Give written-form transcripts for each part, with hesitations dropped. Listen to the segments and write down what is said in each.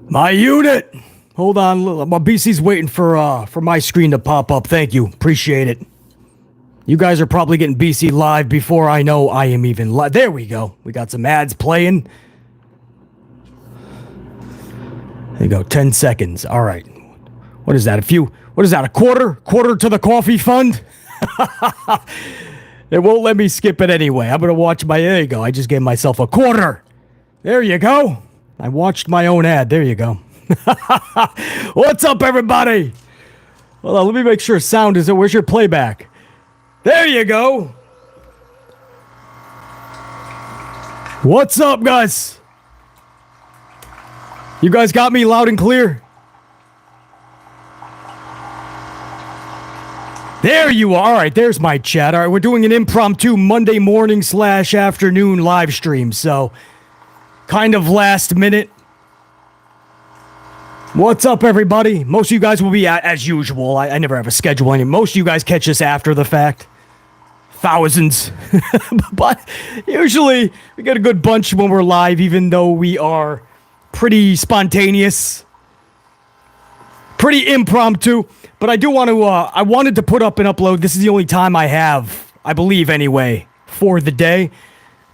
My unit! Hold on, my BC's waiting for my screen to pop up. Thank you. Appreciate it. You guys are probably getting BC live before I know I am even live. There we go. We got some ads playing. There you go. 10 seconds. All right. What is that? What is that? A quarter? Quarter to the coffee fund? It won't let me skip it anyway. I'm going to watch there you go. I just gave myself a quarter. There you go. I watched my own ad. There you go. What's up, everybody? Hold on, let me make sure sound is there. Where's your playback? There you go. What's up, guys? You guys got me loud and clear? There you are. All right, there's my chat. All right, we're doing an impromptu Monday morning / afternoon live stream, so kind of last minute. What's up, everybody? Most of you guys will be as usual. I never have a schedule anymore. Most of you guys catch us after the fact. Thousands. But usually we get a good bunch when we're live, even though we are pretty spontaneous. Pretty impromptu. But I do want to, I wanted to put up and upload. This is the only time I have, I believe anyway, for the day.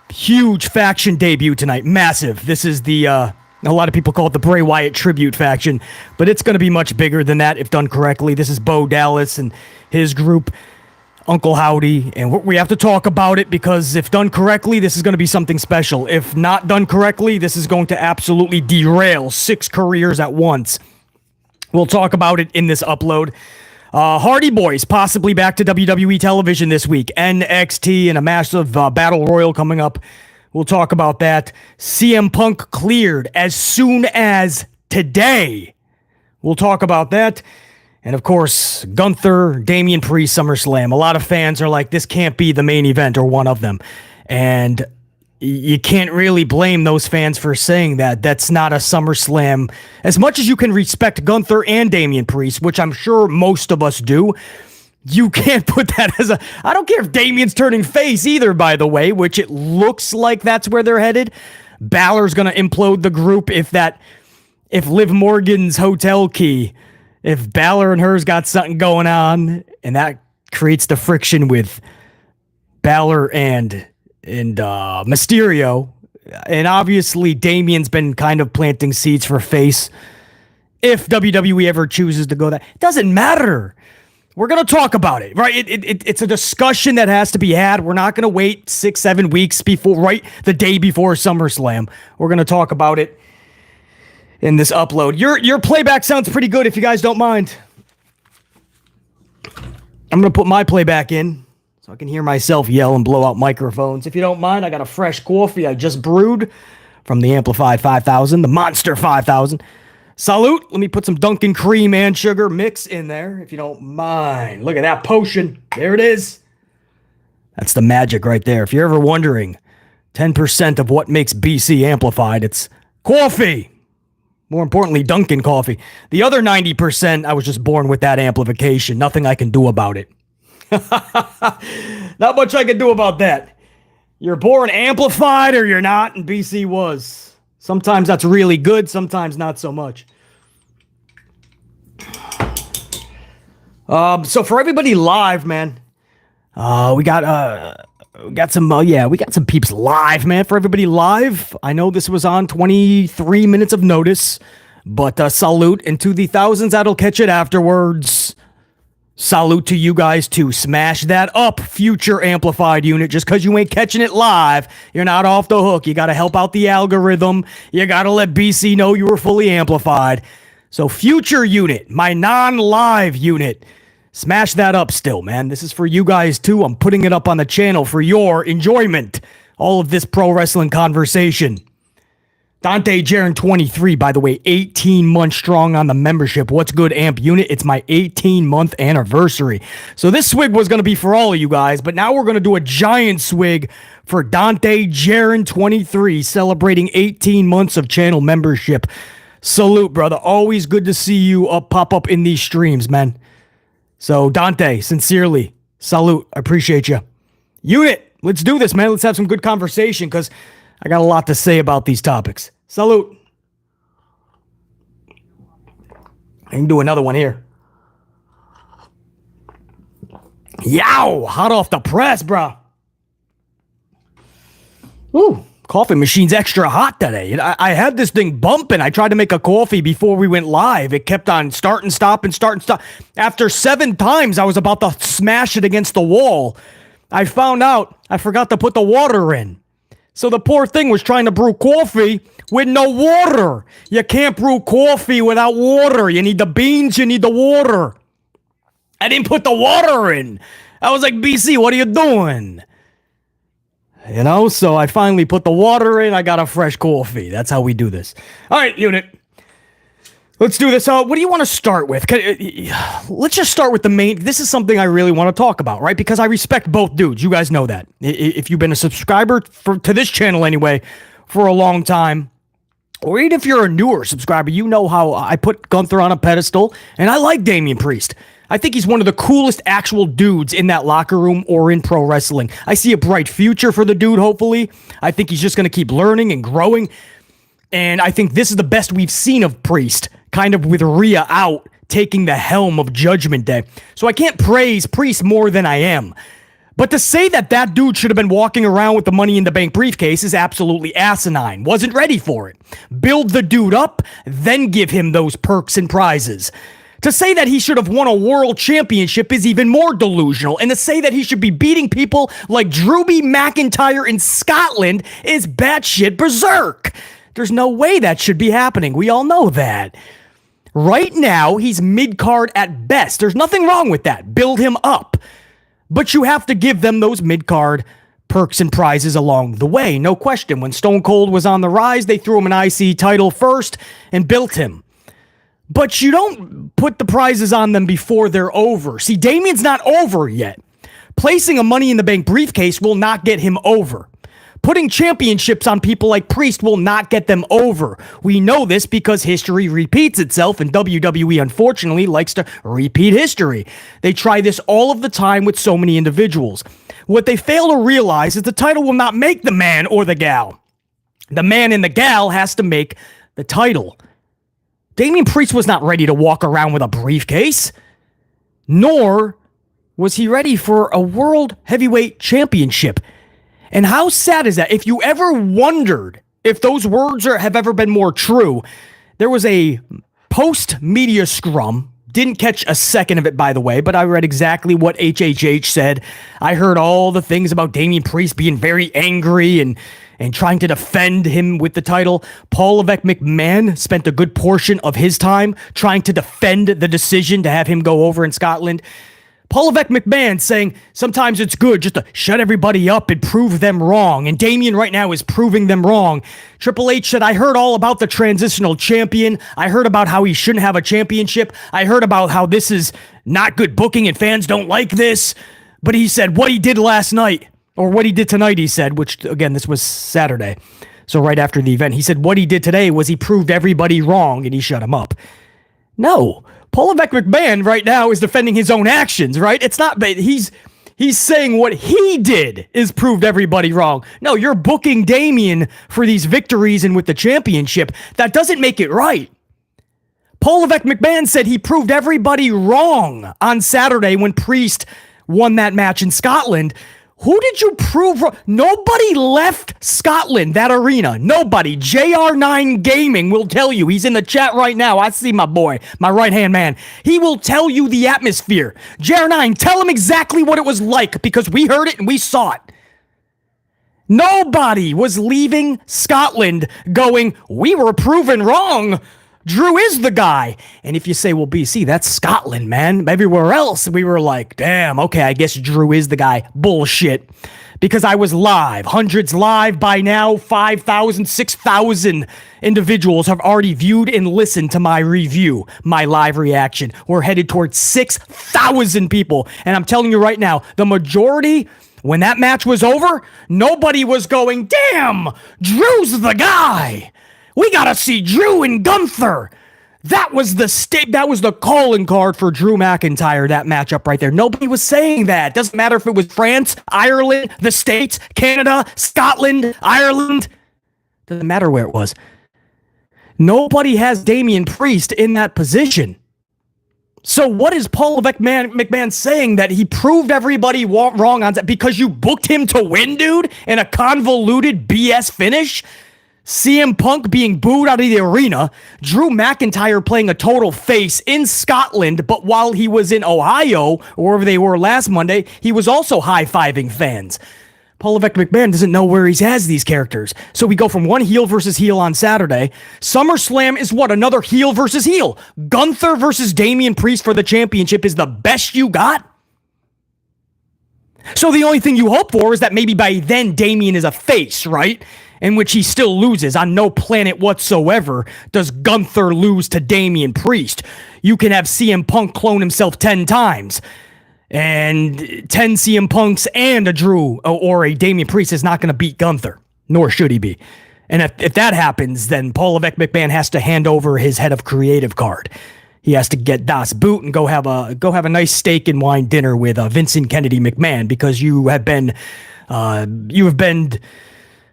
Huge faction debut tonight. Massive. This is the, a lot of people call it the Bray Wyatt tribute faction, but it's going to be much bigger than that if done correctly. This is Bo Dallas and his group, Uncle Howdy, and we have to talk about it because if done correctly, this is going to be something special. If not done correctly, this is going to absolutely derail 6 careers at once. We'll talk about it in this upload. Hardy Boys possibly back to WWE Television this week. NXT and a massive battle royal coming up. We'll talk about that. CM Punk cleared as soon as today. We'll talk about that. And of course, Gunther, Damian Priest, SummerSlam. A lot of fans are like, this can't be the main event or one of them. And you can't really blame those fans for saying that. That's not a SummerSlam. As much as you can respect Gunther and Damian Priest, which I'm sure most of us do, you can't put that as a... I don't care if Damian's turning face either, by the way, which it looks like that's where they're headed. Balor's going to implode the group if Liv Morgan's hotel key, if Balor and her's got something going on, and that creates the friction with Balor and Mysterio. And obviously, Damian's been kind of planting seeds for face. If WWE ever chooses to go that... It doesn't matter. We're going to talk about it, right? It's a discussion that has to be had. We're not going to wait 6-7 weeks before, right? The day before SummerSlam. We're going to talk about it in this upload. Your playback sounds pretty good if you guys don't mind. I'm going to put my playback in so I can hear myself yell and blow out microphones. If you don't mind, I got a fresh coffee I just brewed from the Amplified 5000, the Monster 5000. Salute. Let me put some Dunkin' cream and sugar mix in there, if you don't mind. Look at that potion. There it is. That's the magic right there. If you're ever wondering, 10% of what makes BC amplified, it's coffee. More importantly, Dunkin' coffee. The other 90%, I was just born with that amplification. Nothing I can do about it. Not much I can do about that. You're born amplified or you're not, and BC was. Sometimes that's really good, sometimes not so much. So for everybody live, man, we got some peeps live, man. For everybody live, I know this was on 23 minutes of notice, but salute, and to the thousands that'll catch it afterwards. Salute to you guys too. Smash that up, future amplified unit. Just because you ain't catching it live, you're not off the hook. You got to help out the algorithm. You got to let BC know you were fully amplified. So future unit, my non-live unit, smash that up still, man. This is for you guys too. I'm putting it up on the channel for your enjoyment. All of this pro wrestling conversation. Dante Jaron 23, by the way, 18 months strong on the membership. What's good, Amp Unit? It's my 18-month anniversary. So this swig was going to be for all of you guys, but now we're going to do a giant swig for Dante Jaron 23, celebrating 18 months of channel membership. Salute, brother. Always good to see you pop up in these streams, man. So Dante, sincerely, salute. I appreciate you. Unit, let's do this, man. Let's have some good conversation because I got a lot to say about these topics. Salute. I can do another one here. Yow! Hot off the press, bro. Ooh, coffee machine's extra hot today. I had this thing bumping. I tried to make a coffee before we went live. It kept on start and stop. After 7 times, I was about to smash it against the wall. I found out I forgot to put the water in. So the poor thing was trying to brew coffee with no water. You can't brew coffee without water. You need the beans, you need the water. I didn't put the water in. I was like, BC, what are you doing? You know, so I finally put the water in. I got a fresh coffee. That's how we do this. All right, unit. Let's do this. What do you want to start with? Let's just start with the main. This is something I really want to talk about, right? Because I respect both dudes. You guys know that. If you've been a subscriber to this channel anyway for a long time, or even if you're a newer subscriber, you know how I put Gunther on a pedestal, and I like Damian Priest. I think he's one of the coolest actual dudes in that locker room or in pro wrestling. I see a bright future for the dude, hopefully. I think he's just going to keep learning and growing. And I think this is the best we've seen of Priest, kind of with Rhea out, taking the helm of Judgment Day. So I can't praise Priest more than I am. But to say that that dude should have been walking around with the Money in the Bank briefcase is absolutely asinine. Wasn't ready for it. Build the dude up, then give him those perks and prizes. To say that he should have won a world championship is even more delusional, and to say that he should be beating people like Drewby McIntyre in Scotland is batshit berserk. There's no way that should be happening. We all know that. Right now, he's mid-card at best. There's nothing wrong with that. Build him up. But you have to give them those mid-card perks and prizes along the way. No question. When Stone Cold was on the rise, they threw him an IC title first and built him. But you don't put the prizes on them before they're over. See, Damian's not over yet. Placing a Money in the Bank briefcase will not get him over. Putting championships on people like Priest will not get them over. We know this because history repeats itself, and WWE, unfortunately, likes to repeat history. They try this all of the time with so many individuals. What they fail to realize is the title will not make the man or the gal. The man and the gal has to make the title. Damian Priest was not ready to walk around with a briefcase, nor was he ready for a World Heavyweight Championship. And how sad is that? If you ever wondered if those words have ever been more true, there was a post-media scrum. Didn't catch a second of it, by the way, but I read exactly what HHH said. I heard all the things about Damian Priest being very angry and trying to defend him with the title. Paul Levesque McMahon spent a good portion of his time trying to defend the decision to have him go over in Scotland. Paul Levesque McMahon saying sometimes it's good just to shut everybody up and prove them wrong. And Damian right now is proving them wrong. Triple H said, I heard all about the transitional champion. I heard about how he shouldn't have a championship. I heard about how this is not good booking and fans don't like this. But he said what he did last night, or what he did tonight, he said, which again, this was Saturday. So right after the event, he said what he did today was he proved everybody wrong and he shut him up. No. Paul Levesque McMahon right now is defending his own actions, right? It's not, he's saying what he did is proved everybody wrong. No, you're booking Damian for these victories and with the championship. That doesn't make it right. Paul Levesque McMahon said he proved everybody wrong on Saturday when Priest won that match in Scotland. Who did you prove wrong? Nobody left Scotland, that arena. Nobody. JR9 Gaming will tell you. He's in the chat right now. I see my boy, my right-hand man. He will tell you the atmosphere. JR9, tell him exactly what it was like because we heard it and we saw it. Nobody was leaving Scotland going, we were proven wrong. Drew is the guy. And if you say, well, BC, that's Scotland, man. Everywhere else, we were like, damn, okay, I guess Drew is the guy. Bullshit. Because I was live. Hundreds live by now. 5,000, 6,000 individuals have already viewed and listened to my review, my live reaction. We're headed towards 6,000 people. And I'm telling you right now, the majority, when that match was over, nobody was going, damn, Drew's the guy. We gotta see Drew and Gunther. That was the calling card for Drew McIntyre, that matchup right there. Nobody was saying that. Doesn't matter if it was France, Ireland, the States, Canada, Scotland, Ireland. Doesn't matter where it was. Nobody has Damian Priest in that position. So what is Paul McMahon saying, that he proved everybody wrong on that because you booked him to win, dude, in a convoluted BS finish? CM Punk being booed out of the arena, Drew McIntyre playing a total face in Scotland, but while he was in Ohio, or wherever they were last Monday, he was also high-fiving fans. Paul McMahon doesn't know where he has these characters. So we go from one heel versus heel on Saturday. SummerSlam is what? Another heel versus heel. Gunther versus Damian Priest for the championship is the best you got? So the only thing you hope for is that maybe by then Damian is a face, right? In which he still loses. On no planet whatsoever does Gunther lose to Damian Priest. You can have CM Punk clone himself 10 times. And 10 CM Punks and a Drew or a Damian Priest is not going to beat Gunther, nor should he be. And if that happens, then Paul McMahon has to hand over his head of creative card. He has to get Das Boot and go have a nice steak and wine dinner with Vincent Kennedy McMahon, because you have been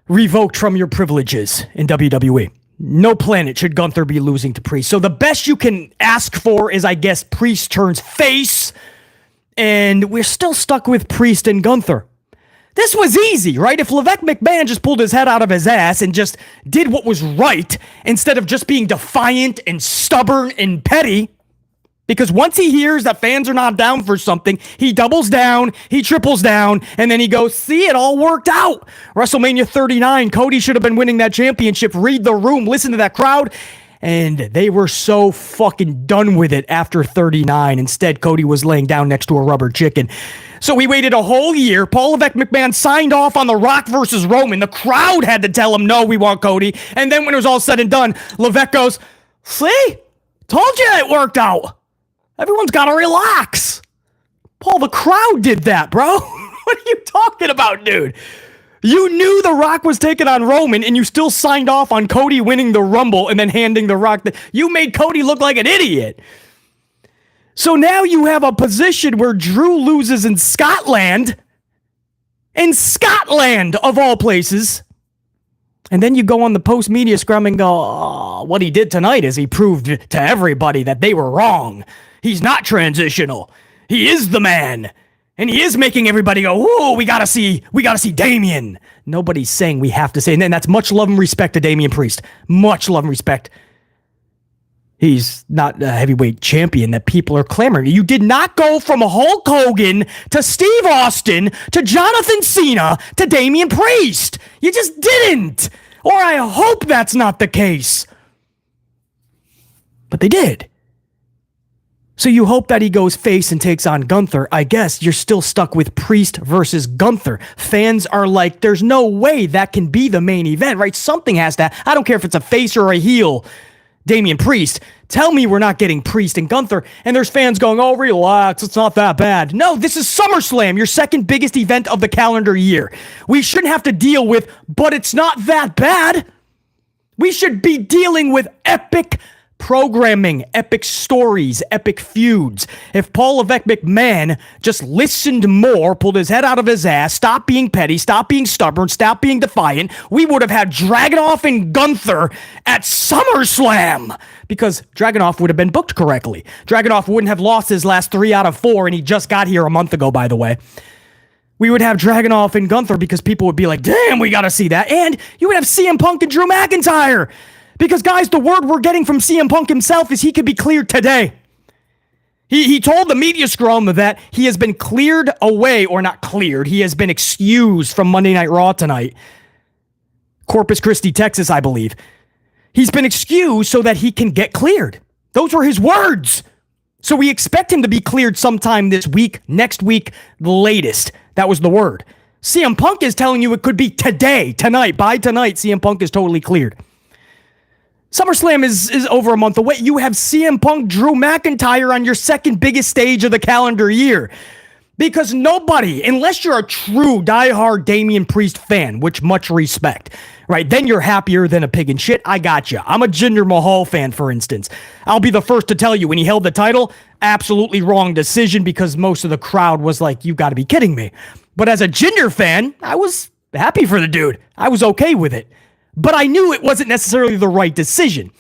revoked from your privileges in WWE. No planet should Gunther be losing to Priest. So the best you can ask for is, I guess, Priest turns face. And we're still stuck with Priest and Gunther. This was easy, right? If Levesque McMahon just pulled his head out of his ass and just did what was right, instead of just being defiant and stubborn and petty, because once he hears that fans are not down for something, he doubles down, he triples down, and then he goes, see, it all worked out. WrestleMania 39, Cody should have been winning that championship. Read the room, listen to that crowd. And they were so fucking done with it after 39. Instead, Cody was laying down next to a rubber chicken. So we waited a whole year. Paul Levesque McMahon signed off on The Rock versus Roman. The crowd had to tell him, no, we want Cody. And then when it was all said and done, Levesque goes, see? Told you it worked out. Everyone's got to relax. Paul, the crowd did that, bro. What are you talking about, dude? You knew The Rock was taking on Roman, and you still signed off on Cody winning the Rumble and then handing The Rock you made Cody look like an idiot. So now you have a position where Drew loses in Scotland. In Scotland, of all places. And then you go on the post-media scrum and go, oh, what he did tonight is he proved to everybody that they were wrong. He's not transitional. He is the man. And he is making everybody go, whoa, we gotta see Damian. Nobody's saying we have to say, and then that's much love and respect to Damian Priest. Much love and respect. He's not a heavyweight champion that people are clamoring. You did not go from Hulk Hogan to Steve Austin to Jonathan Cena to Damian Priest. You just didn't. Or I hope that's not the case. But they did. So you hope that he goes face and takes on Gunther. I guess you're still stuck with Priest versus Gunther. Fans are like, there's no way that can be the main event, right? Something has to. I don't care if it's a face or a heel. Damian Priest. Tell me we're not getting Priest and Gunther. And there's fans going, oh, relax, it's not that bad. No, this is SummerSlam, your second biggest event of the calendar year. We shouldn't have to deal with, but it's not that bad. We should be dealing with epic programming, epic stories, epic feuds. If Paul Levesque McMahon just listened more, pulled his head out of his ass, stopped being petty, stopped being stubborn, stopped being defiant, we would have had Dragunov and Gunther at SummerSlam, because Dragunov would have been booked correctly. Dragunov wouldn't have lost his last 3 out of 4, and he just got here a month ago, by the way. We would have Dragunov and Gunther because people would be like, damn, we got to see that. And you would have CM Punk and Drew McIntyre. Because, guys, the word we're getting from CM Punk himself is he could be cleared today. He told the media scrum that he has been cleared away, or not cleared, he has been excused from Monday Night Raw tonight. Corpus Christi, Texas, I believe. He's been excused so that he can get cleared. Those were his words. So we expect him to be cleared sometime this week, next week, the latest. That was the word. CM Punk is telling you it could be today, tonight. By tonight, CM Punk is totally cleared. SummerSlam is over a month away. You have CM Punk, Drew McIntyre on your second biggest stage of the calendar year. Because nobody, unless you're a true diehard Damian Priest fan, which much respect, right? Then you're happier than a pig in shit. I got you. I'm a Jinder Mahal fan, for instance. I'll be the first to tell you, when he held the title, absolutely wrong decision, because most of the crowd was like, you got to be kidding me. But as a Jinder fan, I was happy for the dude. I was okay with it. But I knew it wasn't necessarily the right decision.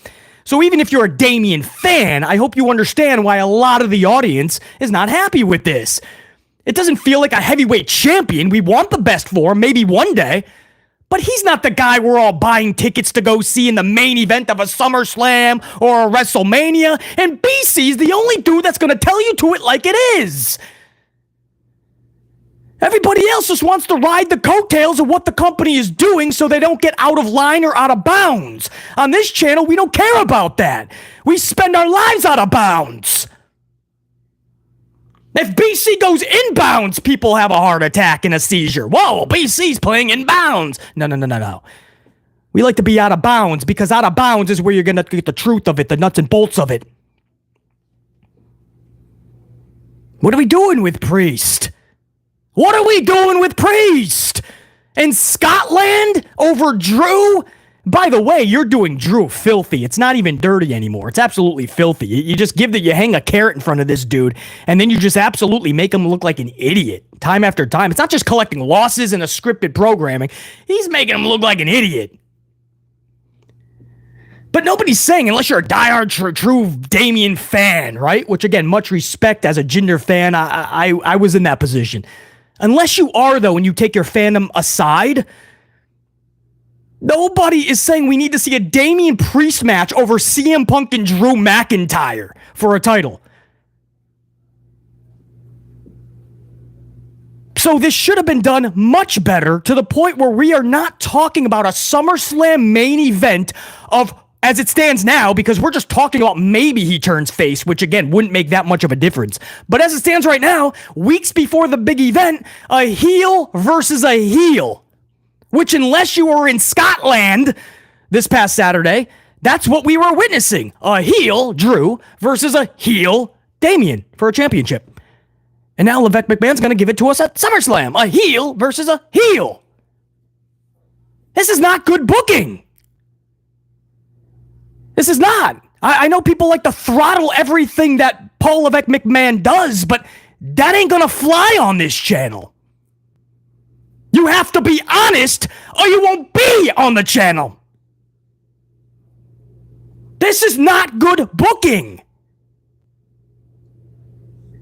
So even if you're a Damian fan, I hope you understand why a lot of the audience is not happy with this. It doesn't feel like a heavyweight champion. We want the best for him, maybe one day. But he's not the guy we're all buying tickets to go see in the main event of a SummerSlam or a WrestleMania. And BC's the only dude that's going to tell you to it like it is. Everybody else just wants to ride the coattails of what the company is doing so they don't get out of line or out of bounds. On this channel, we don't care about that. We spend our lives out of bounds. If BC goes inbounds, people have a heart attack and a seizure. Whoa, BC's playing inbounds. No. We like to be out of bounds because out of bounds is where you're going to get the truth of it, the nuts and bolts of it. What are we doing with Priest? What are we doing with Priest? In Scotland over Drew? By the way, you're doing Drew filthy. It's not even dirty anymore. It's absolutely filthy. You just you hang a carrot in front of this dude, and then you just absolutely make him look like an idiot time after time. It's not just collecting losses and a scripted programming. He's making him look like an idiot. But nobody's saying, unless you're a diehard true Damian fan, right? Which, again, much respect as a Jinder fan. I was in that position. Unless you are, though, and you take your fandom aside, nobody is saying we need to see a Damian Priest match over CM Punk and Drew McIntyre for a title. So this should have been done much better, to the point where we are not talking about a SummerSlam main event of, as it stands now, because we're just talking about maybe he turns face, which again wouldn't make that much of a difference. But as it stands right now, weeks before the big event, a heel versus a heel. Which, unless you were in Scotland this past Saturday, that's what we were witnessing. A heel, Drew, versus a heel, Damian, for a championship. And now Levesque McMahon's going to give it to us at SummerSlam. A heel versus a heel. This is not good booking. This is not. I know people like to throttle everything that Paul Levesque McMahon does, but that ain't going to fly on this channel. You have to be honest, or you won't be on the channel. This is not good booking.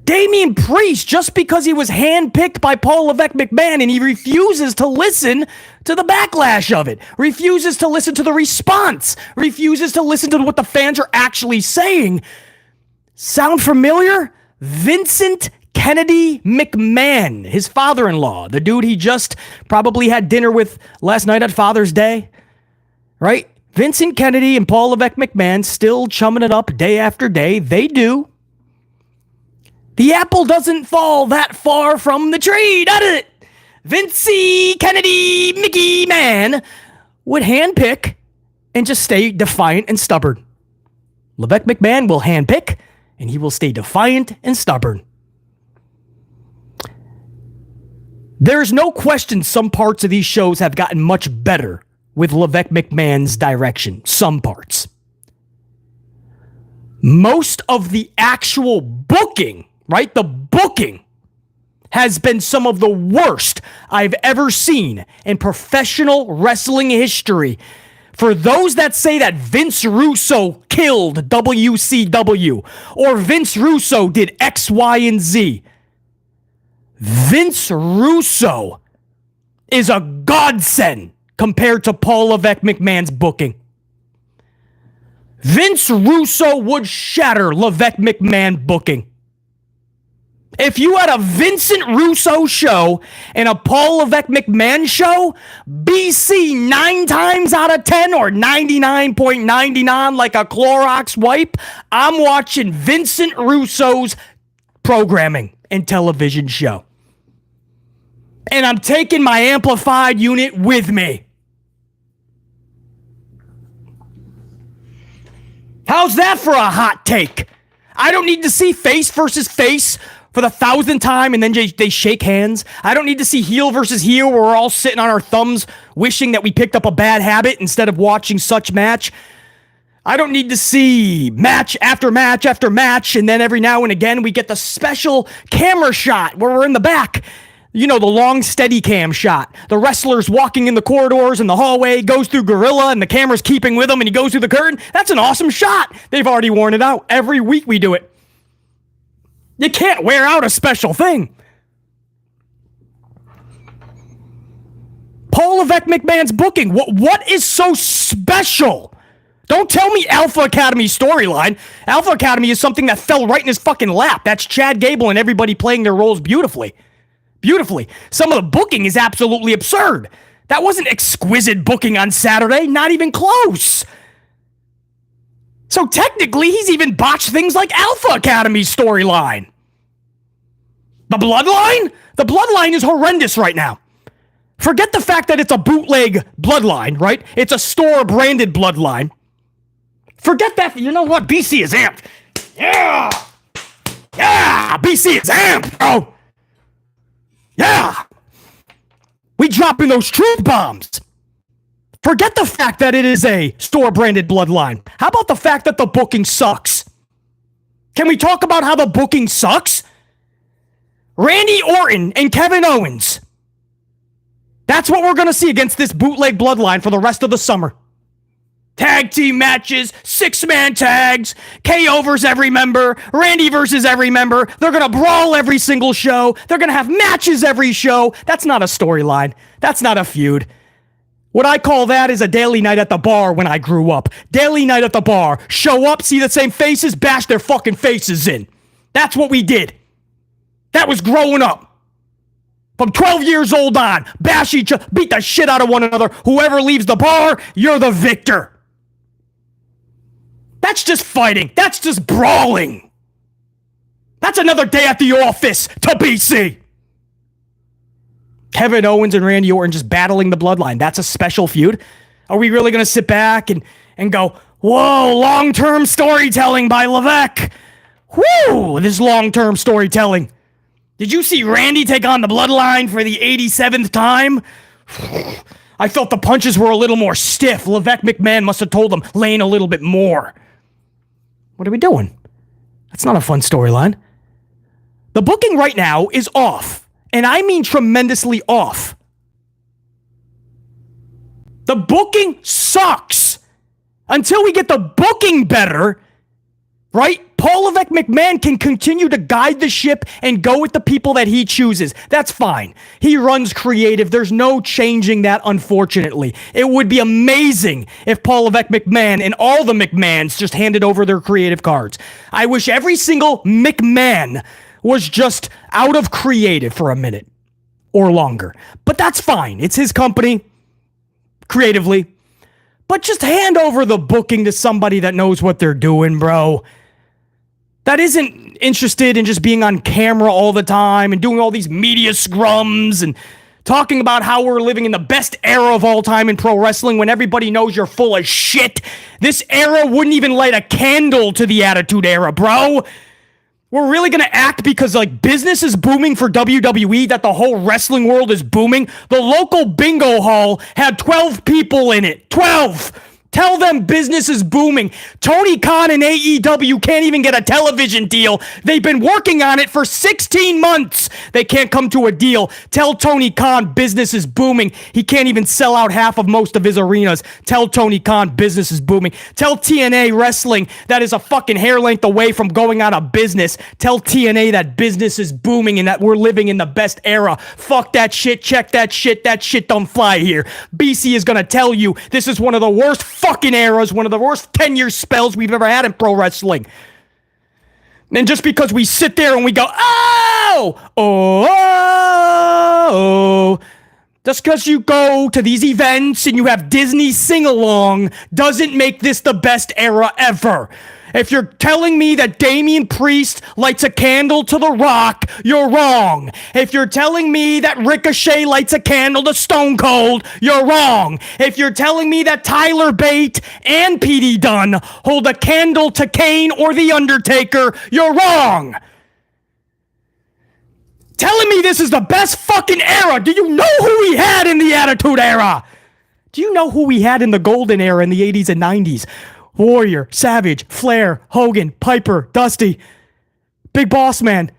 Damian Priest, just because he was handpicked by Paul Levesque McMahon and he refuses to listen to the backlash of it, refuses to listen to the response, refuses to listen to what the fans are actually saying. Sound familiar? Vincent Kennedy McMahon, his father-in-law, the dude he just probably had dinner with last night at Father's Day, right? Vincent Kennedy and Paul Levesque McMahon still chumming it up day after day. They do. The apple doesn't fall that far from the tree, does it? Vincey Kennedy Mickey Man would handpick and just stay defiant and stubborn. Levesque McMahon will handpick and he will stay defiant and stubborn. There's no question some parts of these shows have gotten much better with Levesque McMahon's direction. Some parts. Most of the actual booking, right? The booking has been some of the worst I've ever seen in professional wrestling history. For those that say that Vince Russo killed WCW or Vince Russo did X, Y, and Z, Vince Russo is a godsend compared to Paul Levesque McMahon's booking. Vince Russo would shatter Levesque McMahon booking. If you had a Vincent Russo show and a Paul Levesque McMahon show, BC 9 times out of 10 or 99.99 like a Clorox wipe, I'm watching Vincent Russo's programming and television show. And I'm taking my amplified unit with me. How's that for a hot take? I don't need to see face versus face for the 1,000th time and then they shake hands. I don't need to see heel versus heel where we're all sitting on our thumbs wishing that we picked up a bad habit instead of watching such match. I don't need to see match after match after match and then every now and again we get the special camera shot where we're in the back. You know, the long steady cam shot. The wrestler's walking in the corridors and the hallway, goes through Gorilla, and the camera's keeping with him, and he goes through the curtain. That's an awesome shot. They've already worn it out. Every week we do it. You can't wear out a special thing. Paul Levesque McMahon's booking. What is so special? Don't tell me Alpha Academy storyline. Alpha Academy is something that fell right in his fucking lap. That's Chad Gable and everybody playing their roles beautifully. Beautifully. Some of the booking is absolutely absurd. That wasn't exquisite booking on Saturday. Not even close. So technically, he's even botched things like Alpha Academy's storyline. The Bloodline? The Bloodline is horrendous right now. Forget the fact that it's a bootleg Bloodline, right? It's a store-branded Bloodline. Forget that. You know what? BC is amped. Yeah! Yeah! BC is amped, bro! Yeah! We dropping those truth bombs. Forget the fact that it is a store-branded Bloodline. How about the fact that the booking sucks? Can we talk about how the booking sucks? Randy Orton and Kevin Owens. That's what we're going to see against this bootleg Bloodline for the rest of the summer. Tag team matches, 6-man tags, KO versus every member, Randy versus every member. They're going to brawl every single show. They're going to have matches every show. That's not a storyline. That's not a feud. What I call that is a daily night at the bar when I grew up. Daily night at the bar. Show up, see the same faces, bash their fucking faces in. That's what we did. That was growing up. From 12 years old on, bash each other, beat the shit out of one another. Whoever leaves the bar, you're the victor. That's just fighting. That's just brawling. That's another day at the office to BC. Kevin Owens and Randy Orton just battling the Bloodline. That's a special feud. Are we really going to sit back and go, whoa, long-term storytelling by Levesque? Whoo, this long-term storytelling. Did you see Randy take on the Bloodline for the 87th time? I felt the punches were a little more stiff. Levesque McMahon must have told them, laying a little bit more. What are we doing? That's not a fun storyline. The booking right now is off. And I mean tremendously off. The booking sucks. Until we get the booking better, right? Paul Levesque McMahon can continue to guide the ship and go with the people that he chooses. That's fine. He runs creative. There's no changing that, unfortunately. It would be amazing if Paul Levesque McMahon and all the McMahons just handed over their creative cards. I wish every single McMahon was just out of creative for a minute or longer. But that's fine. It's his company, creatively. But just hand over the booking to somebody that knows what they're doing, bro. That isn't interested in just being on camera all the time and doing all these media scrums and talking about how we're living in the best era of all time in pro wrestling when everybody knows you're full of shit. This era wouldn't even light a candle to the Attitude Era, bro. We're really going to act because, like, business is booming for WWE, that the whole wrestling world is booming. The local bingo hall had 12 people in it. 12! Tell them business is booming. Tony Khan and AEW can't even get a television deal. They've been working on it for 16 months. They can't come to a deal. Tell Tony Khan business is booming. He can't even sell out half of most of his arenas. Tell Tony Khan business is booming. Tell TNA Wrestling that is a fucking hair length away from going out of business. Tell TNA that business is booming and that we're living in the best era. Fuck that shit. Check that shit. That shit don't fly here. BC is gonna tell you this is one of the worst fucking eras, one of the worst 10-year spells we've ever had in pro wrestling. And just because we sit there and we go, oh, just because you go to these events and you have Disney sing-along doesn't make this the best era ever. If you're telling me that Damian Priest lights a candle to The Rock, you're wrong. If you're telling me that Ricochet lights a candle to Stone Cold, you're wrong. If you're telling me that Tyler Bate and P.D. Dunne hold a candle to Kane or The Undertaker, you're wrong. Telling me this is the best fucking era. Do you know who we had in the Attitude Era? Do you know who we had in the Golden Era in the 80s and 90s? Warrior, Savage, Flair, Hogan, Piper, Dusty, Big Boss Man,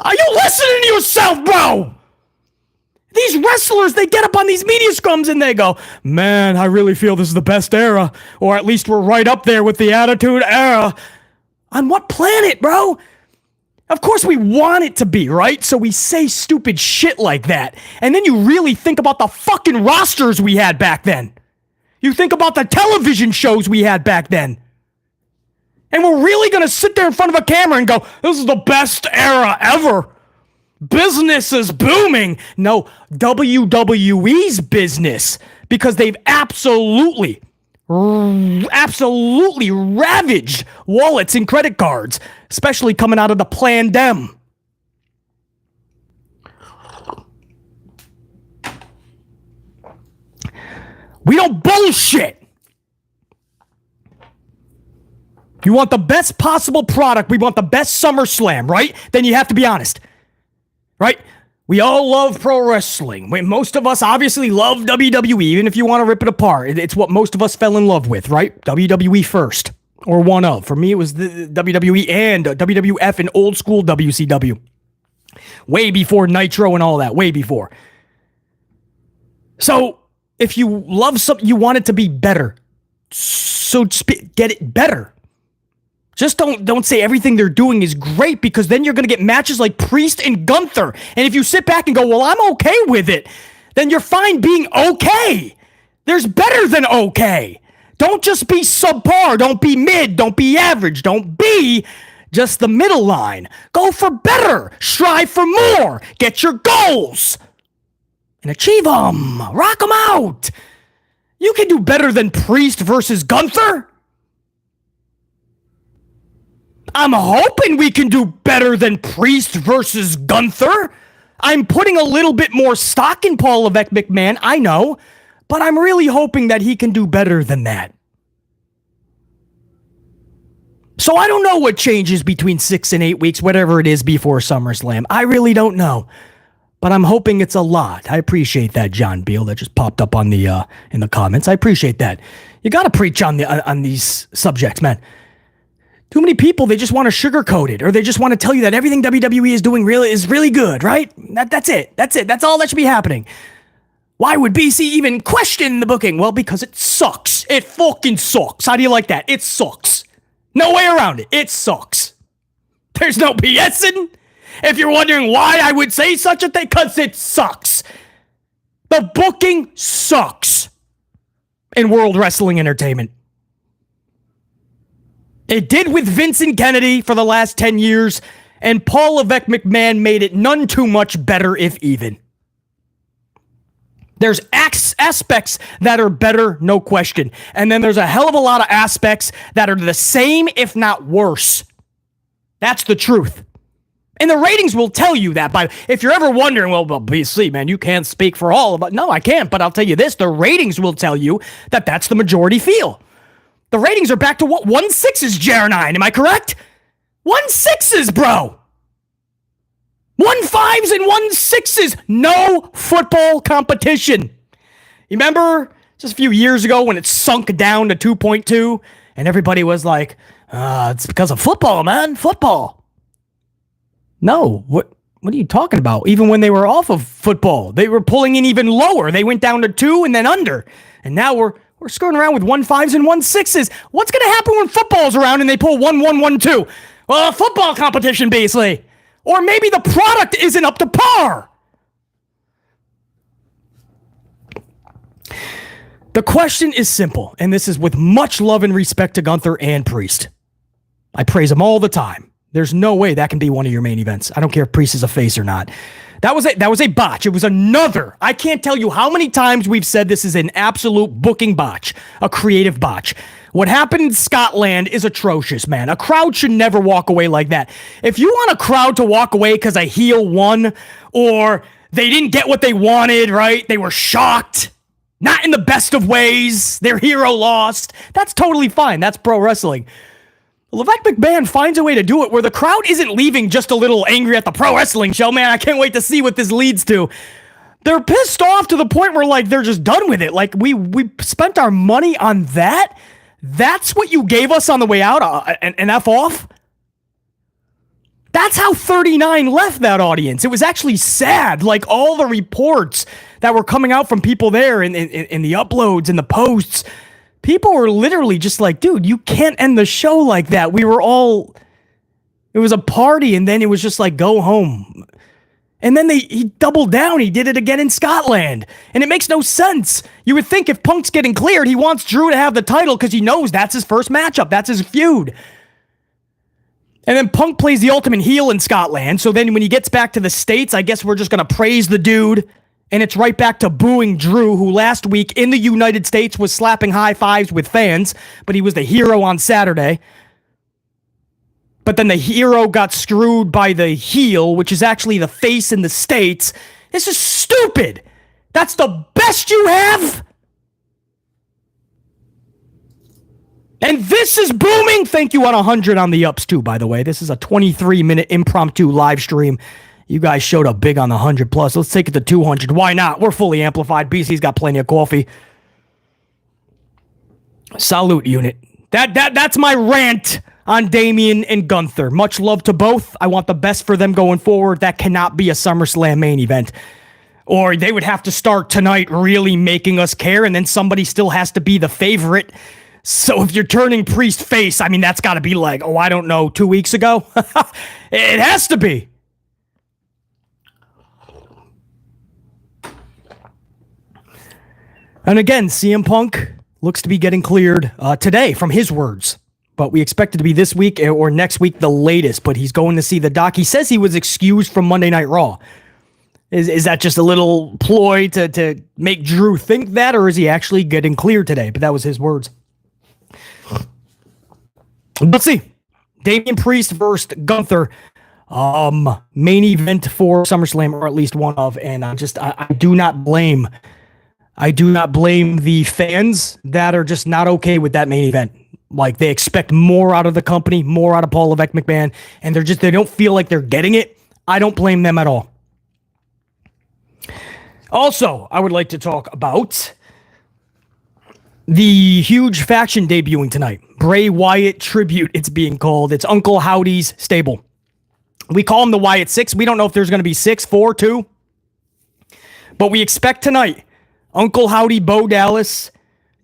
Are you listening to yourself, bro? These wrestlers, they get up on these media scrums and they go, man, I really feel this is the best era. Or at least we're right up there with the Attitude Era. On what planet, bro? Of course we want it to be, right? So we say stupid shit like that. And then you really think about the fucking rosters we had back then. You think about the television shows we had back then. And we're really going to sit there in front of a camera and go, this is the best era ever. Business is booming. No, WWE's business, because they've absolutely ravaged wallets and credit cards, especially coming out of the Plandem. We don't bullshit. You want the best possible product. We want the best SummerSlam, right? Then you have to be honest. Right? We all love pro wrestling. Most of us obviously love WWE, even if you want to rip it apart. It's what most of us fell in love with, right? WWE first, or one of. For me, it was the WWE and WWF and old school WCW. Way before Nitro and all that, way before. So, if you love something, you want it to be better. So, get it better. Just don't say everything they're doing is great, because then you're going to get matches like Priest and Gunther. And if you sit back and go, well, I'm okay with it, then you're fine being okay. There's better than okay. Don't just be subpar. Don't be mid. Don't be average. Don't be just the middle line. Go for better. Strive for more. Get your goals and achieve them. Rock them out. You can do better than Priest versus Gunther. I'm hoping we can do better than Priest versus Gunther. I'm putting a little bit more stock in Paul Levesque McMahon, I know, but I'm really hoping that he can do better than that. So I don't know what changes between 6 and 8 weeks, whatever it is before SummerSlam. I really don't know, but I'm hoping it's a lot. I appreciate that, John Beal, that just popped up on the in the comments. I appreciate that. You got to preach on these subjects, man. Too many people, they just want to sugarcoat it, or they just want to tell you that everything WWE is doing is really good, right? That's it. That's all that should be happening. Why would BC even question the booking? Well, because it sucks. It fucking sucks. How do you like that? It sucks. No way around it. It sucks. There's no BSing. If you're wondering why I would say such a thing, because it sucks. The booking sucks in World Wrestling Entertainment. It did with Vincent Kennedy for the last 10 years, and Paul Levesque McMahon made it none too much better, if even. There's aspects that are better, no question. And then there's a hell of a lot of aspects that are the same, if not worse. That's the truth. And the ratings will tell you that. If you're ever wondering, well, BC, man, you can't speak for all of it. No, I can't, but I'll tell you this. The ratings will tell you that that's the majority feel. The ratings are back to what? 1/6s, Jer9. Am I correct? 1/6s, bro. 1/5s and 1/6s. No football competition. You remember just a few years ago when it sunk down to 2.2 and everybody was like, it's because of football, man. Football. No. What are you talking about? Even when they were off of football, they were pulling in even lower. They went down to 2 and then under. And now we're screwing around with 1/5s and 1/6s. What's going to happen when football's around and they pull 1-1, 1-2? Well, a football competition, basically. Or maybe the product isn't up to par. The question is simple, and this is with much love and respect to Gunther and Priest. I praise them all the time. There's no way that can be one of your main events. I don't care if Priest is a face or not. That was a botch. It was another. I can't tell you how many times we've said this is an absolute booking botch, a creative botch. What happened in Scotland is atrocious, man. A crowd should never walk away like that. If you want a crowd to walk away because a heel won or they didn't get what they wanted, right? They were shocked. Not in the best of ways. Their hero lost. That's totally fine. That's pro wrestling. Levesque McMahon finds a way to do it where the crowd isn't leaving just a little angry at the pro wrestling show. Man, I can't wait to see what this leads to. They're pissed off to the point where, like, they're just done with it. Like, we spent our money on that? That's what you gave us on the way out? An F off? That's how 39 left that audience. It was actually sad. Like all the reports that were coming out from people there in the uploads and the posts, people were literally just like, dude, you can't end the show like that. It was a party, and then it was just like, go home. And then he doubled down. He did it again in Scotland. And it makes no sense. You would think if Punk's getting cleared, he wants Drew to have the title because he knows that's his first matchup. That's his feud. And then Punk plays the ultimate heel in Scotland. So then when he gets back to the States, I guess we're just going to praise the dude. And it's right back to booing Drew, who last week in the United States was slapping high fives with fans. But he was the hero on Saturday. But then the hero got screwed by the heel, which is actually the face in the States. This is stupid. That's the best you have? And this is booming. Thank you on 100 on the ups too, by the way. This is a 23-minute impromptu live stream. You guys showed up big on the 100 plus. Let's take it to 200. Why not? We're fully amplified. BC's got plenty of coffee. Salute, unit. That's my rant on Damian and Gunther. Much love to both. I want the best for them going forward. That cannot be a SummerSlam main event. Or they would have to start tonight really making us care, and then somebody still has to be the favorite. So if you're turning Priest face, I mean, that's got to be like, I don't know, 2 weeks ago? It has to be. And again, CM Punk looks to be getting cleared today from his words. But we expect it to be this week or next week, the latest. But he's going to see the doc. He says he was excused from Monday Night Raw. Is that just a little ploy to make Drew think that, or is he actually getting cleared today? But that was his words. Let's see. Damian Priest versus Gunther. Main event for SummerSlam, or at least one of. And I do not blame the fans that are just not okay with that main event. Like, they expect more out of the company, more out of Paul Levesque McMahon, and they don't feel like they're getting it. I don't blame them at all. Also, I would like to talk about the huge faction debuting tonight. Bray Wyatt Tribute, it's being called. It's Uncle Howdy's stable. We call him the Wyatt Six. We don't know if there's going to be 6, 4, 2. But we expect tonight Uncle Howdy Bo Dallas,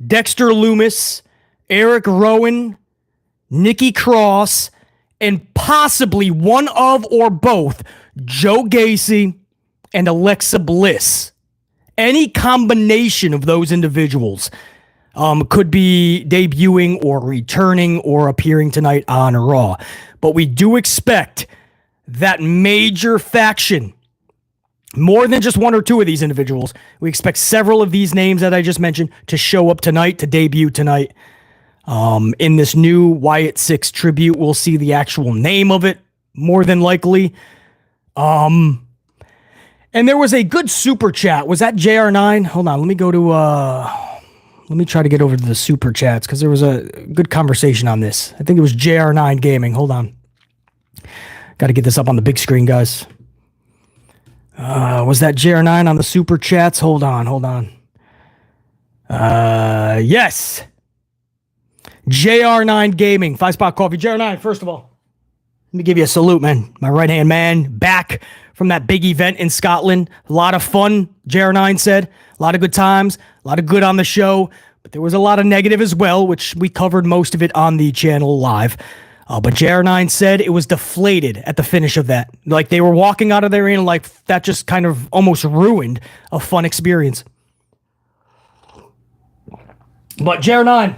Dexter Loomis, Eric Rowan, Nikki Cross, and possibly one of or both Joe Gacy and Alexa Bliss. Any combination of those individuals could be debuting or returning or appearing tonight on Raw. But we do expect that major faction, more than just one or two of these individuals. We expect several of these names that I just mentioned to show up tonight, to debut tonight. In this new Wyatt 6 tribute, we'll see the actual name of it, more than likely. And there was a good super chat. Was that JR9? Hold on, let me go to, let me try to get over to the super chats, because there was a good conversation on this. I think it was JR9 Gaming. Hold on. Got to get this up on the big screen, guys. Was that JR9 on the super chats? Hold on. Yes. JR9 Gaming, 5-Spot Coffee. JR9, first of all, let me give you a salute, man. My right-hand man, back from that big event in Scotland. A lot of fun, JR9 said. A lot of good times, a lot of good on the show. But there was a lot of negative as well, which we covered most of it on the channel live. But JR9 said it was deflated at the finish of that. Like, they were walking out of there and like that just kind of almost ruined a fun experience. But JR9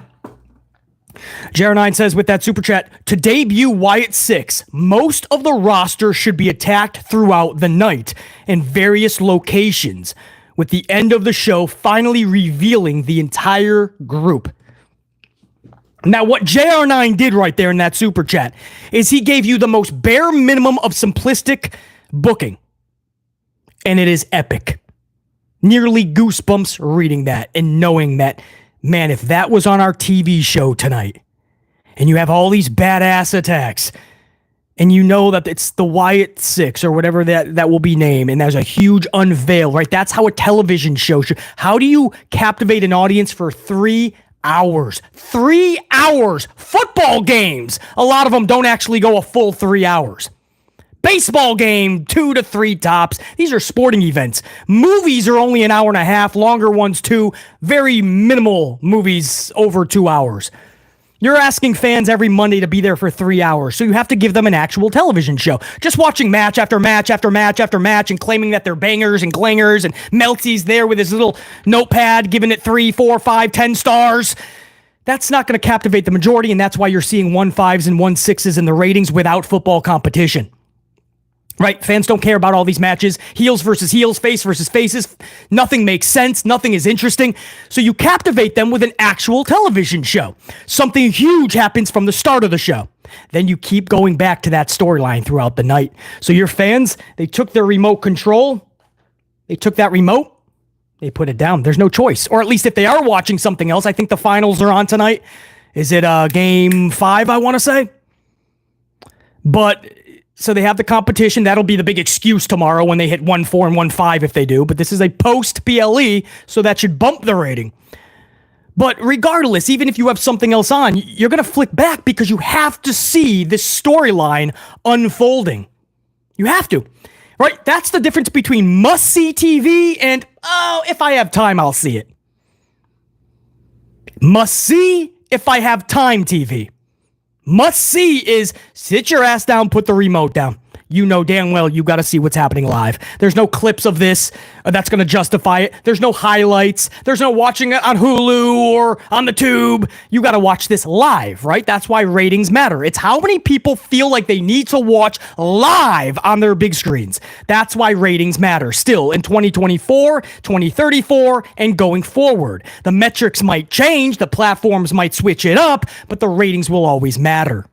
says with that super chat, to debut Wyatt 6, most of the roster should be attacked throughout the night in various locations, with the end of the show finally revealing the entire group. Now, what JR9 did right there in that super chat is he gave you the most bare minimum of simplistic booking. And it is epic. Nearly goosebumps reading that and knowing that, man, if that was on our TV show tonight, and you have all these badass attacks, and you know that it's the Wyatt 6 or whatever that will be named, and there's a huge unveil, right? That's how a television show should. How do you captivate an audience for 3 hours? 3 hours! Football games! A lot of them don't actually go a full 3 hours. Baseball game, 2 to 3 tops. These are sporting events. Movies are only an hour and a half, longer ones too. Very minimal movies over 2 hours. You're asking fans every Monday to be there for 3 hours, so you have to give them an actual television show. Just watching match after match after match after match and claiming that they're bangers and clangers, and Meltzy's there with his little notepad giving it 3, 4, 5, 10 stars. That's not going to captivate the majority, and that's why you're seeing 1.5s and 1.6s in the ratings without football competition. Right? Fans don't care about all these matches. Heels versus heels, face versus faces. Nothing makes sense. Nothing is interesting. So you captivate them with an actual television show. Something huge happens from the start of the show. Then you keep going back to that storyline throughout the night. So your fans, they took their remote control. They took that remote. They put it down. There's no choice. Or at least if they are watching something else, I think the finals are on tonight. Is it game 5, I want to say? But so they have the competition. That'll be the big excuse tomorrow when they hit 1.4 and 1.5 if they do. But this is a post-PLE, so that should bump the rating. But regardless, even if you have something else on, you're going to flick back because you have to see this storyline unfolding. You have to. Right? That's the difference between must-see TV and, oh, if I have time, I'll see it. Must-see if I have time TV. Must see is sit your ass down, put the remote down. You know damn well you got to see what's happening live. There's no clips of this that's going to justify it. There's no highlights. There's no watching it on Hulu or on the tube. You got to watch this live, right? That's why ratings matter. It's how many people feel like they need to watch live on their big screens. That's why ratings matter still in 2024, 2034, and going forward. The metrics might change. The platforms might switch it up, but the ratings will always matter.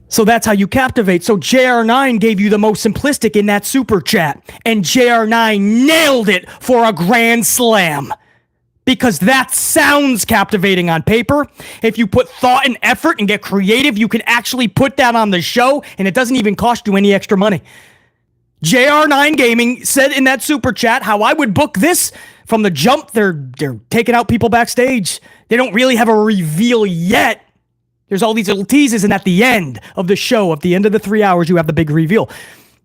So that's how you captivate. So JR9 gave you the most simplistic in that super chat. And JR9 nailed it for a grand slam. Because that sounds captivating on paper. If you put thought and effort and get creative, you can actually put that on the show. And it doesn't even cost you any extra money. JR9 Gaming said in that super chat how I would book this from the jump. They're taking out people backstage. They don't really have a reveal yet. There's all these little teases, and at the end of the show, at the end of the 3 hours, you have the big reveal.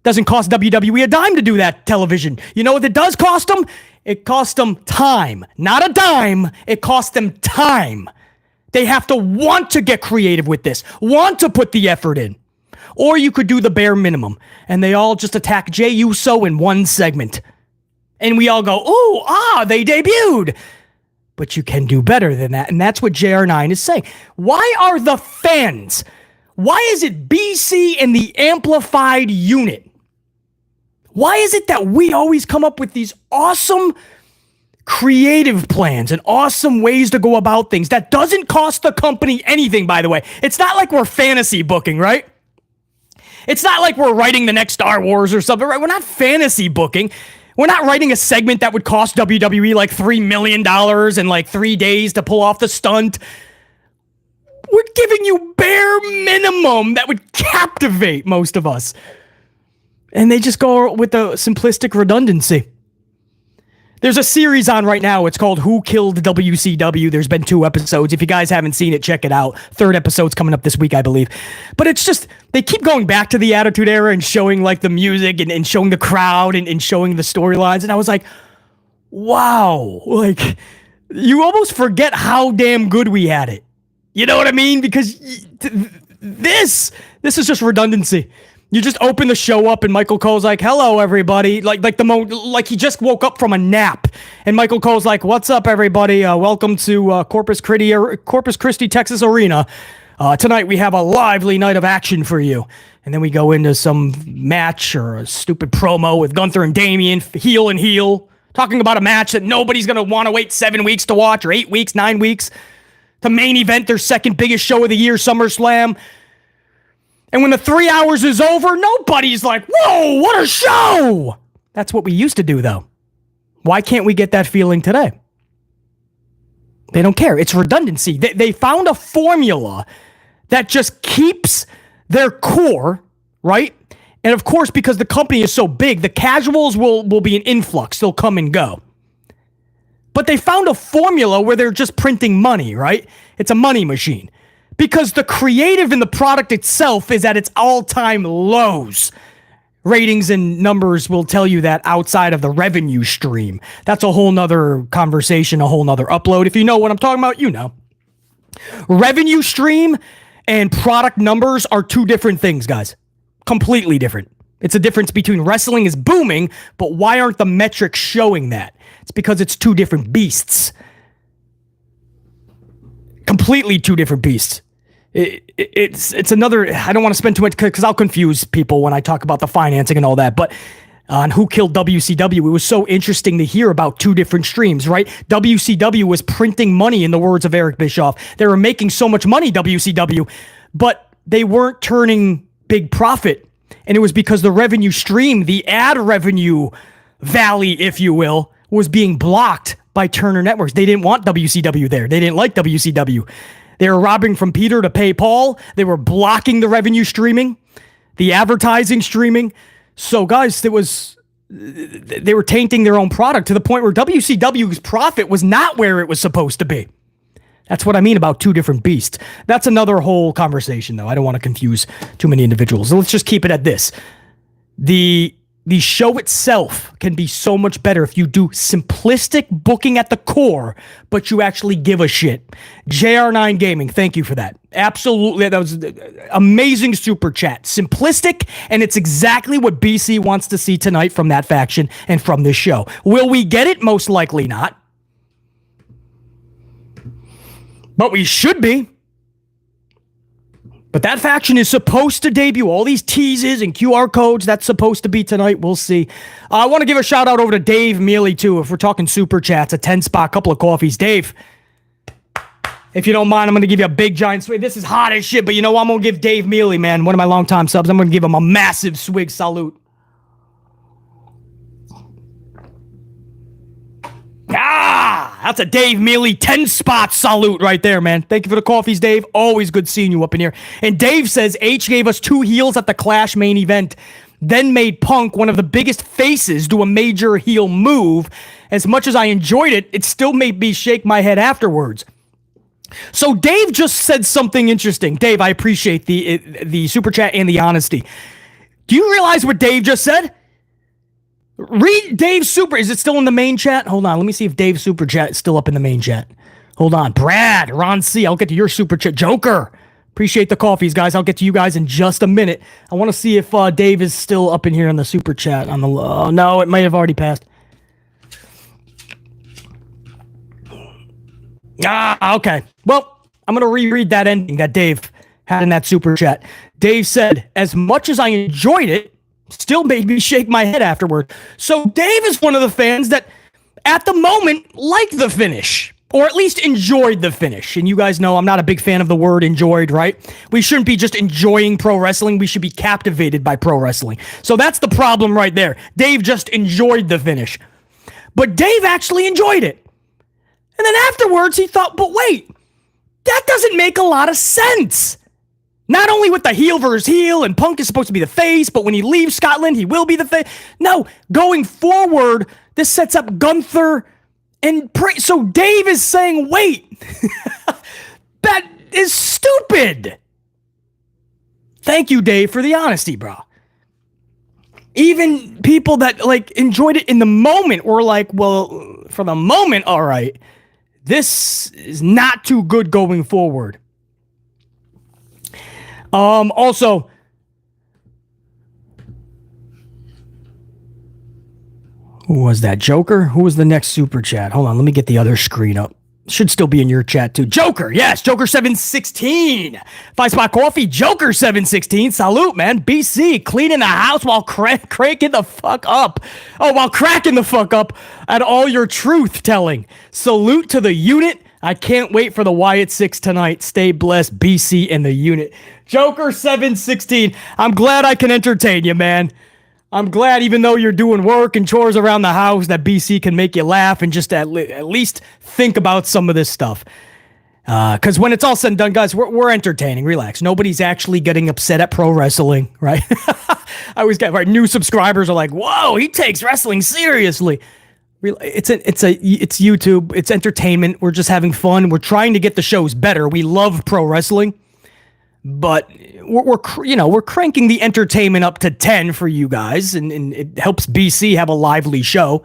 Doesn't cost WWE a dime to do that television. You know what it does cost them? It costs them time. Not a dime. It costs them time. They have to want to get creative with this, want to put the effort in. Or you could do the bare minimum, and they all just attack Jey Uso in one segment. And we all go, ooh, they debuted. But you can do better than that. And that's what JR9 is saying. Why are the fans? Why is it BC and the amplified unit? Why is it that we always come up with these awesome creative plans and awesome ways to go about things that doesn't cost the company anything, by the way? It's not like we're fantasy booking, right? It's not like we're writing the next Star Wars or something, right? We're not fantasy booking. We're not writing a segment that would cost WWE like $3 million and like 3 days to pull off the stunt. We're giving you bare minimum that would captivate most of us. And they just go with the simplistic redundancy. There's a series on right now. It's called Who Killed WCW. There's been 2 episodes. If you guys haven't seen it, check it out. 3rd episode's coming up this week, I believe. But it's just, they keep going back to the Attitude Era and showing like the music and showing the crowd and showing the storylines. And I was like, wow. Like, you almost forget how damn good we had it. You know what I mean? Because this is just redundancy. You just open the show up and Michael Cole's like, hello, everybody. Like he just woke up from a nap. And Michael Cole's like, what's up, everybody? Welcome to Corpus Christi, Texas Arena. Tonight we have a lively night of action for you. And then we go into some match or a stupid promo with Gunther and Damian, heel and heel, talking about a match that nobody's going to want to wait 7 weeks to watch or 8 weeks, 9 weeks. To main event their second biggest show of the year, SummerSlam. And when the 3 hours is over, nobody's like, whoa, what a show! That's what we used to do, though. Why can't we get that feeling today? They don't care. It's redundancy. They found a formula that just keeps their core, right? And of course, because the company is so big, the casuals will be an influx. They'll come and go. But they found a formula where they're just printing money, right? It's a money machine. because the creative in the product itself is at its all-time lows. Ratings and numbers will tell you that outside of the revenue stream. That's a whole nother conversation, a whole nother upload. If you know what I'm talking about, you know. Revenue stream and product numbers are two different things, guys. Completely different. It's a difference between wrestling is booming, but why aren't the metrics showing that? It's because it's two different beasts. Completely two different beasts. It's another, I don't want to spend too much because I'll confuse people when I talk about the financing and all that, but on Who Killed WCW, it was so interesting to hear about two different streams, right? WCW was printing money, in the words of Eric Bischoff. They were making so much money, WCW, but they weren't turning big profit. And it was because the revenue stream, the ad revenue valley, if you will, was being blocked by Turner Networks. They didn't want WCW there. They didn't like WCW. They were robbing from Peter to pay Paul. They were blocking the revenue streaming, the advertising streaming. So, guys, they were tainting their own product to the point where WCW's profit was not where it was supposed to be. That's what I mean about two different beasts. That's another whole conversation, though. I don't want to confuse too many individuals. So let's just keep it at this. The show itself can be so much better if you do simplistic booking at the core, but you actually give a shit. JR9 Gaming, thank you for that. Absolutely, that was amazing super chat. Simplistic, and it's exactly what BC wants to see tonight from that faction and from this show. Will we get it? Most likely not. But we should be. But that faction is supposed to debut. All these teases and QR codes, that's supposed to be tonight. We'll see. I want to give a shout out over to Dave Mealy, too. If we're talking super chats, a 10 spot, couple of coffees. Dave, if you don't mind, I'm going to give you a big giant swig. This is hot as shit, but you know what? I'm going to give Dave Mealy, man, one of my longtime subs, I'm going to give him a massive swig salute. That's a Dave Mealy 10 spot salute right there, man. Thank you for the coffees, Dave. Always good seeing you up in here. And Dave says H gave us 2 heels at the Clash main event, then made Punk one of the biggest faces do a major heel move. As much as I enjoyed it, it still made me shake my head afterwards. So Dave just said something interesting. Dave, I appreciate the super chat and the honesty. Do you realize what Dave just said? Read Dave's super. Is it still in the main chat? Hold on. Let me see if Dave's super chat is still up in the main chat. Hold on. Brad, Ron C. I'll get to your super chat. Joker. Appreciate the coffees, guys. I'll get to you guys in just a minute. I want to see if Dave is still up in here in the super chat. On the no, it might have already passed. Okay. Well, I'm going to reread that ending that Dave had in that super chat. Dave said, as much as I enjoyed it, still made me shake my head afterward. So Dave is one of the fans that, at the moment, liked the finish. Or at least enjoyed the finish. And you guys know I'm not a big fan of the word enjoyed, right? We shouldn't be just enjoying pro wrestling. We should be captivated by pro wrestling. So that's the problem right there. Dave just enjoyed the finish. But Dave actually enjoyed it. And then afterwards, he thought, but wait, that doesn't make a lot of sense. Not only with the heel versus heel, and Punk is supposed to be the face, but when he leaves Scotland, he will be the face. No, going forward, this sets up Gunther and so Dave is saying, wait, that is stupid. Thank you, Dave, for the honesty, bro. Even people that enjoyed it in the moment were like, well, for the moment, all right, this is not too good going forward. Also, who was that? Joker? Who was the next super chat? Hold on, let me get the other screen up. Should still be in your chat too. Joker, yes, Joker 716. 5 spot coffee, Joker 716. Salute, man. BC cleaning the house while cranking the fuck up. Oh, while cracking the fuck up at all your truth telling. Salute to the unit. I can't wait for the Wyatt 6 tonight. Stay blessed, BC and the unit. Joker 716. I'm glad I can entertain you, man. I'm glad, even though you're doing work and chores around the house, that BC can make you laugh and just at least think about some of this stuff. Because when it's all said and done, guys, we're entertaining. Relax. Nobody's actually getting upset at pro wrestling, right? I always get new subscribers are like, "Whoa, he takes wrestling seriously." It's YouTube. It's entertainment. We're just having fun. We're trying to get the shows better. We love pro wrestling. but we're cranking the entertainment up to 10 for you guys, and it helps BC have a lively show.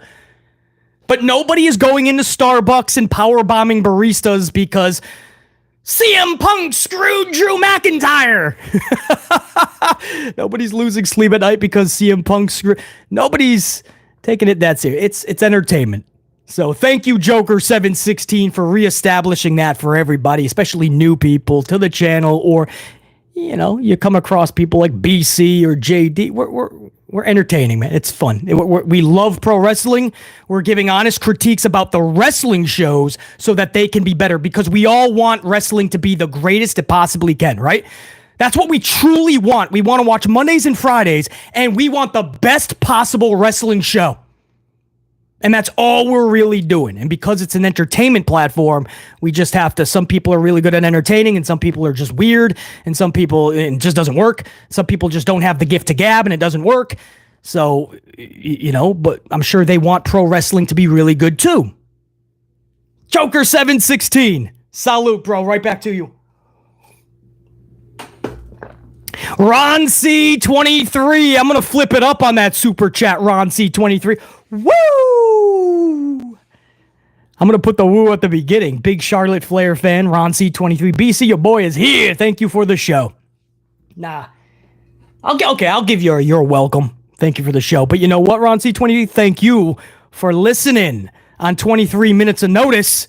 But nobody is going into Starbucks and power bombing baristas because CM Punk screwed Drew McIntyre. Nobody's losing sleep at night because CM Punk screwed. Nobody's taking it that serious. It's entertainment. So thank you, Joker716, for reestablishing that for everybody, especially new people to the channel, or you come across people like BC or JD. We're entertaining, man. It's fun. We love pro wrestling. We're giving honest critiques about the wrestling shows so that they can be better, because we all want wrestling to be the greatest it possibly can, right? That's what we truly want. We want to watch Mondays and Fridays, and we want the best possible wrestling show. And that's all we're really doing. And because it's an entertainment platform, we just have to, some people are really good at entertaining, and some people are just weird, and some people, it just doesn't work. Some people just don't have the gift to gab, and it doesn't work. So, but I'm sure they want pro wrestling to be really good too. Joker716, salute, bro. Right back to you. Ron C23, I'm going to flip it up on that super chat, Ron C23. Woo! I'm going to put the woo at the beginning. Big Charlotte Flair fan, Ron C23. BC, your boy is here. Thank you for the show. I'll give you your welcome. Thank you for the show. But you know what, Ron C23? Thank you for listening on 23 minutes of notice,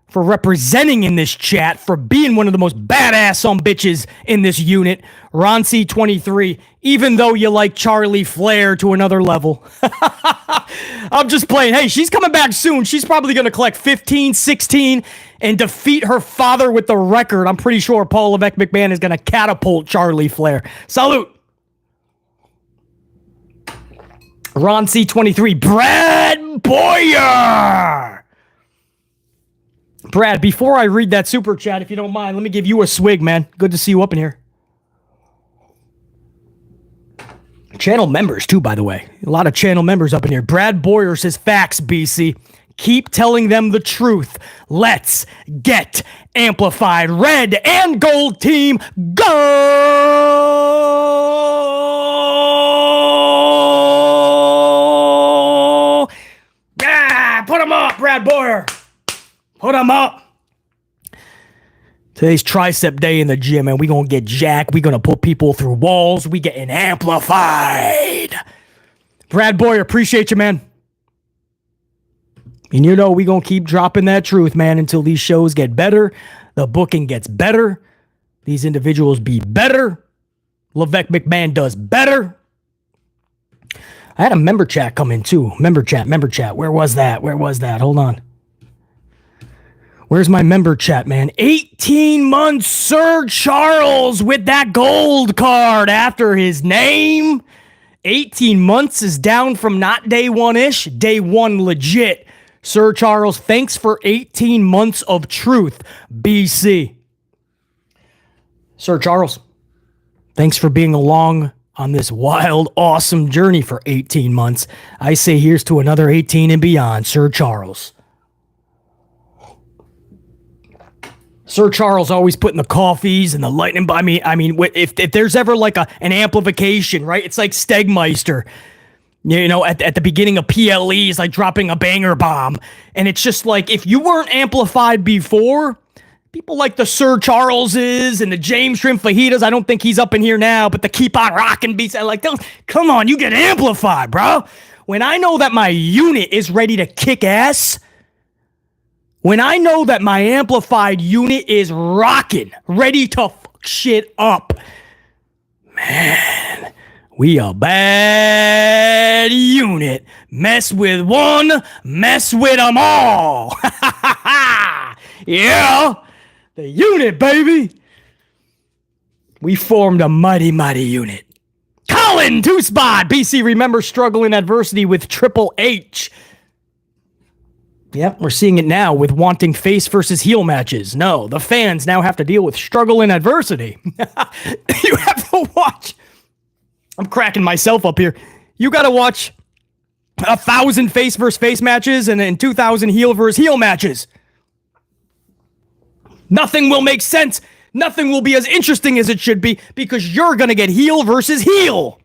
for representing in this chat, for being one of the most badass bitches in this unit. Ron C23, even though you like Charlie Flair to another level. I'm just playing. Hey, she's coming back soon. She's probably going to collect 15, 16, and defeat her father with the record. I'm pretty sure Paul Levesque McMahon is going to catapult Charlie Flair. Salute. Ron C23, Brad Boyer. Brad, before I read that super chat, if you don't mind, let me give you a swig, man. Good to see you up in here. Channel members, too, by the way. A lot of channel members up in here. Brad Boyer says, facts, BC. Keep telling them the truth. Let's get amplified. Red and gold team, go! Yeah, put them up, Brad Boyer. Put them up. Today's tricep day in the gym, and we gonna get jacked. We gonna put people through walls. We getting amplified. Brad Boyer, appreciate you, man. And we gonna keep dropping that truth, man, until these shows get better. The booking gets better. These individuals be better. Levesque McMahon does better. I had a member chat come in, too. Member chat. Where was that? Hold on. Where's my member chat, man? 18 months, Sir Charles, with that gold card after his name. 18 months is down from not day one-ish, day one legit. Sir Charles, thanks for 18 months of truth, BC. Sir Charles, thanks for being along on this wild, awesome journey for 18 months. I say here's to another 18 and beyond, Sir Charles. Sir Charles always putting the coffees and the lightning. I mean, if there's ever like an amplification, right? It's like Stegmeister, at the beginning of PLEs, like dropping a banger bomb. And it's just like, if you weren't amplified before, people like the Sir Charleses and the James Shrimp Fajitas, I don't think he's up in here now, but the Keep On Rockin' beats, I like those. Come on, you get amplified, bro. When I know that my unit is ready to kick ass, when I know that my amplified unit is rocking, ready to fuck shit up, man, we a bad unit. Mess with one, mess with them all. Yeah, the unit, baby. We formed a mighty, mighty unit. Colin, 2-spot. BC, remember struggle in adversity with Triple H. Yep, we're seeing it now with wanting face versus heel matches. No, the fans now have to deal with struggle in adversity. You have to watch. I'm cracking myself up here. You got to watch 1,000 face versus face matches and 2,000 heel versus heel matches. Nothing will make sense. Nothing will be as interesting as it should be because you're going to get heel versus heel.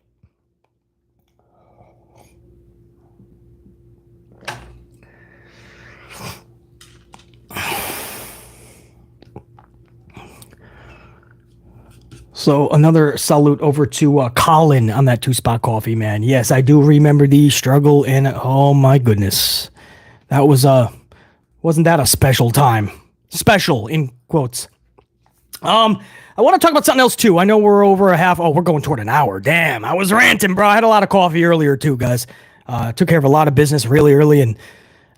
So another salute over to Colin on that 2-spot coffee, man. Yes, I do remember the struggle, and oh my goodness, that was wasn't that a special time? Special in quotes. I want to talk about something else too. I know we're over a half. Oh, we're going toward an hour. Damn, I was ranting, bro. I had a lot of coffee earlier too, guys. Took care of a lot of business really early, and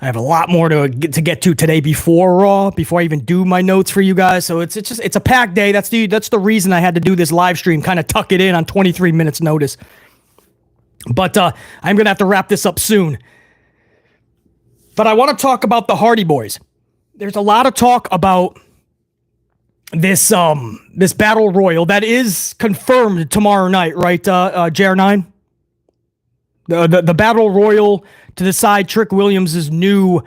I have a lot more to get to today before Raw, before I even do my notes for you guys. So it's a packed day. That's the reason I had to do this live stream, kind of tuck it in on 23 minutes notice. But I'm gonna have to wrap this up soon. But I want to talk about the Hardy Boys. There's a lot of talk about this battle royal that is confirmed tomorrow night, right? JR9, the battle royal to decide Trick Williams' new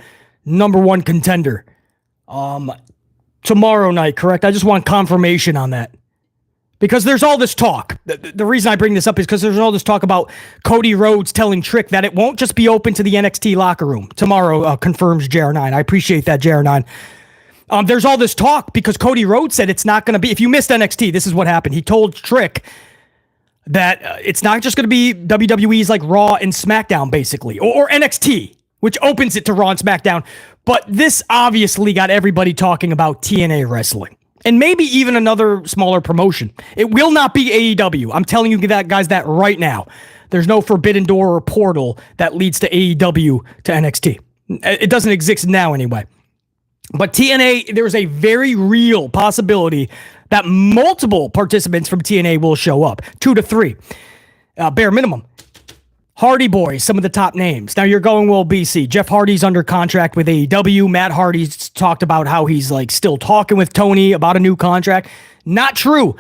#1 contender. Tomorrow night, correct? I just want confirmation on that. Because there's all this talk. The reason I bring this up is because there's all this talk about Cody Rhodes telling Trick that it won't just be open to the NXT locker room. Tomorrow confirms JR9. I appreciate that, JR9. There's all this talk because Cody Rhodes said it's not going to be... If you missed NXT, this is what happened. He told Trick that it's not just going to be WWE's like Raw and SmackDown, basically. Or NXT, which opens it to Raw and SmackDown. But this obviously got everybody talking about TNA wrestling. And maybe even another smaller promotion. It will not be AEW. I'm telling you that, guys, that right now. There's no forbidden door or portal that leads to AEW to NXT. It doesn't exist now anyway. But TNA, there's a very real possibility that multiple participants from TNA will show up. 2 to 3. Bare minimum. Hardy Boys, some of the top names. Now you're going, well, BC. Jeff Hardy's under contract with AEW. Matt Hardy's talked about how he's like still talking with Tony about a new contract. Not true.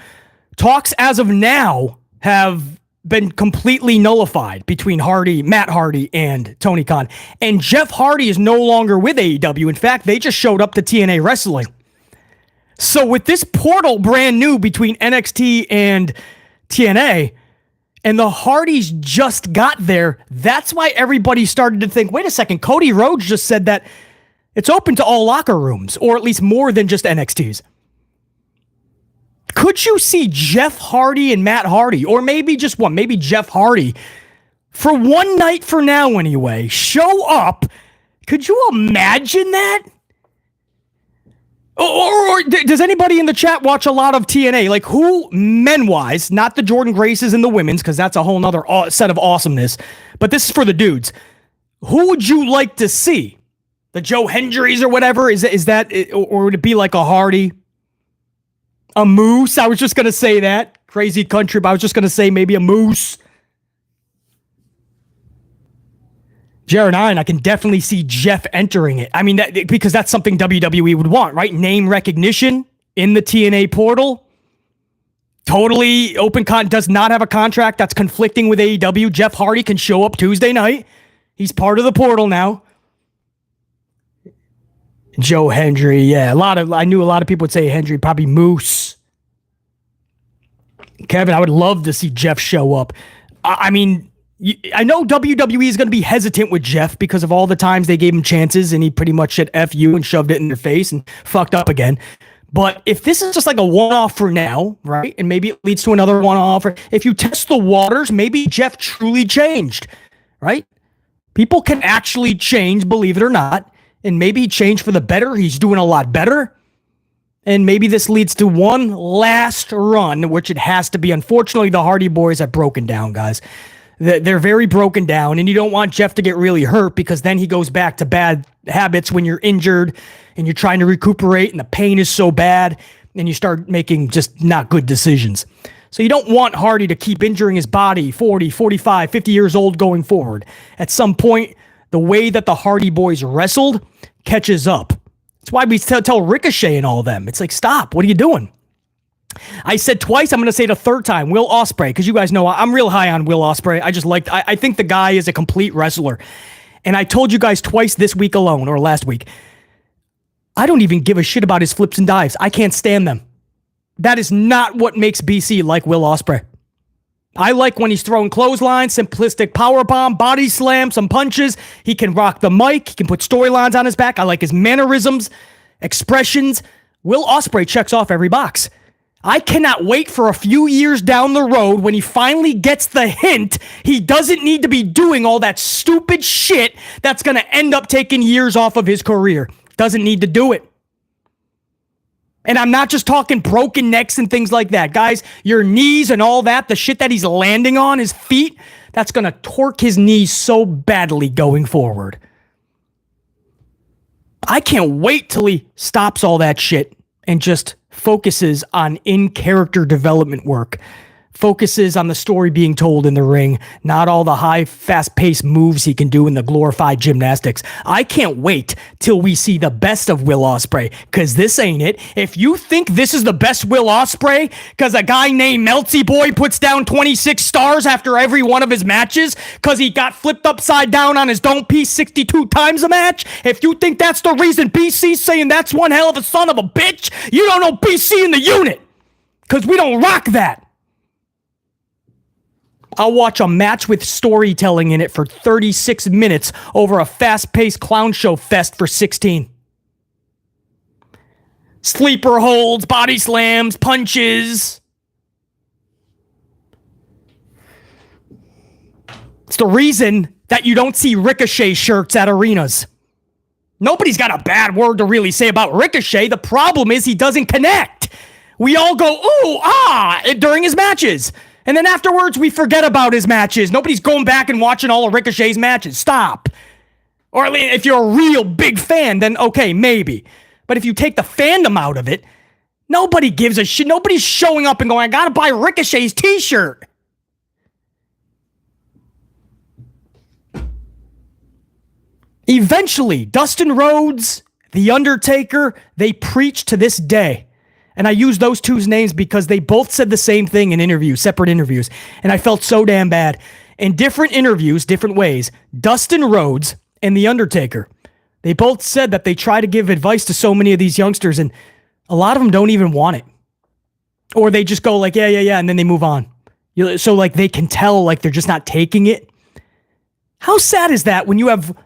Talks as of now have been completely nullified between Matt Hardy and Tony Khan. And Jeff Hardy is no longer with AEW. In fact, they just showed up to TNA Wrestling. So with this portal brand new between NXT and TNA, and the Hardys just got there, that's why everybody started to think, wait a second, Cody Rhodes just said that it's open to all locker rooms, or at least more than just NXT's. Could you see Jeff Hardy and Matt Hardy, or maybe just one, maybe Jeff Hardy, for one night for now anyway, show up? Could you imagine that? Or does anybody in the chat watch a lot of TNA? Like who, men-wise, not the Jordan Graces and the women's, because that's a whole nother set of awesomeness, but this is for the dudes. Who would you like to see? The Joe Hendrys or whatever? Is that, or would it be like a Hardy? A Moose? I was just going to say that. Crazy country, but I was just going to say maybe a Moose. JR9, I can definitely see Jeff entering it. I mean, because that's something WWE would want, right? Name recognition in the TNA portal. Totally open does not have a contract that's conflicting with AEW. Jeff Hardy can show up Tuesday night. He's part of the portal now. Joe Hendry, yeah. I knew a lot of people would say Hendry, probably Moose. Kevin, I would love to see Jeff show up. I mean, I know WWE is going to be hesitant with Jeff because of all the times they gave him chances and he pretty much said F you and shoved it in their face and fucked up again. But if this is just like a one-off for now, right, and maybe it leads to another one-off, or if you test the waters, maybe Jeff truly changed, right? People can actually change, believe it or not, and maybe he changed for the better. He's doing a lot better. And maybe this leads to one last run, which it has to be. Unfortunately, the Hardy Boys have broken down, guys. They're very broken down, and you don't want Jeff to get really hurt because then he goes back to bad habits when you're injured and you're trying to recuperate and the pain is so bad and you start making just not good decisions. So you don't want Hardy to keep injuring his body 40, 45, 50 years old going forward. At some point, the way that the Hardy Boys wrestled catches up. That's why we tell Ricochet and all of them. It's like, stop. What are you doing? I said twice, I'm going to say it a third time, Will Ospreay, because you guys know I'm real high on Will Ospreay. I think the guy is a complete wrestler. And I told you guys twice this week alone, or last week, I don't even give a shit about his flips and dives. I can't stand them. That is not what makes BC like Will Ospreay. I like when he's throwing clotheslines, simplistic powerbomb, body slam, some punches. He can rock the mic. He can put storylines on his back. I like his mannerisms, expressions. Will Ospreay checks off every box. I cannot wait for a few years down the road when he finally gets the hint he doesn't need to be doing all that stupid shit that's going to end up taking years off of his career. Doesn't need to do it. And I'm not just talking broken necks and things like that. Guys, your knees and all that, the shit that he's landing on, his feet, that's going to torque his knees so badly going forward. I can't wait till he stops all that shit and just focuses on in-character development work. Focuses on the story being told in the ring, not all the high, fast-paced moves he can do in the glorified gymnastics. I can't wait till we see the best of Will Ospreay, because this ain't it. If you think this is the best Will Ospreay, because a guy named Melty Boy puts down 26 stars after every one of his matches, because he got flipped upside down on his dome piece 62 times a match, if you think that's the reason BC's saying that's one hell of a son of a bitch, you don't know BC in the unit, because we don't rock that. I'll watch a match with storytelling in it for 36 minutes over a fast-paced clown show fest for 16. Sleeper holds, body slams, punches. It's the reason that you don't see Ricochet shirts at arenas. Nobody's got a bad word to really say about Ricochet. The problem is he doesn't connect. We all go, ooh, ah, during his matches. And then afterwards, we forget about his matches. Nobody's going back and watching all of Ricochet's matches. Stop. Or if you're a real big fan, then okay, maybe. But if you take the fandom out of it, nobody gives a shit. Nobody's showing up and going, I gotta buy Ricochet's t-shirt. Eventually, Dustin Rhodes, The Undertaker, they preach to this day. And I use those two's names because they both said the same thing in interviews, separate interviews. And I felt so damn bad. In different interviews, different ways, Dustin Rhodes and The Undertaker, they both said that they try to give advice to so many of these youngsters, and a lot of them don't even want it. Or they just go like, yeah, and then they move on. So like they can tell like they're just not taking it. How sad is that when you have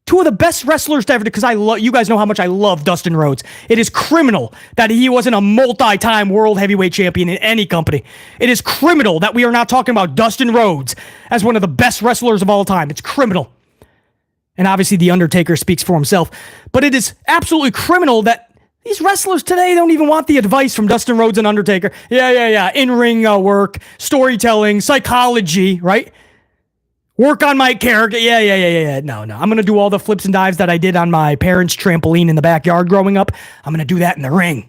two of the best wrestlers to ever do, because you guys know how much I love Dustin Rhodes. It is criminal that he wasn't a multi-time world heavyweight champion in any company. It is criminal that we are not talking about Dustin Rhodes as one of the best wrestlers of all time. It's criminal. And obviously The Undertaker speaks for himself. But it is absolutely criminal that these wrestlers today don't even want the advice from Dustin Rhodes and Undertaker. Yeah. In-ring work, storytelling, psychology, right? Work on my character. Yeah. No. I'm going to do all the flips and dives that I did on my parents' trampoline in the backyard growing up. I'm going to do that in the ring.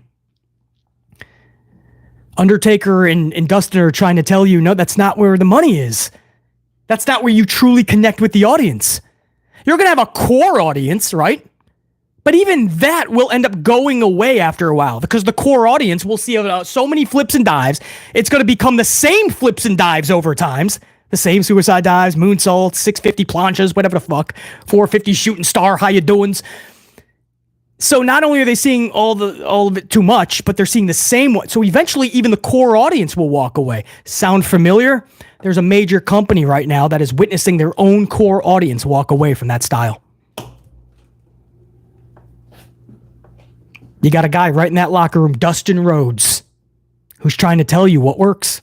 Undertaker and Dustin are trying to tell you, no, that's not where the money is. That's not where you truly connect with the audience. You're going to have a core audience, right? But even that will end up going away after a while because the core audience will see so many flips and dives. It's going to become the same flips and dives over times. The same suicide dives, moonsaults, 650 planches, whatever the fuck, 450 shooting star, how you doings. So not only are they seeing all of it too much, but they're seeing the same one. So eventually even the core audience will walk away. Sound familiar? There's a major company right now that is witnessing their own core audience walk away from that style. You got a guy right in that locker room, Dustin Rhodes, who's trying to tell you what works.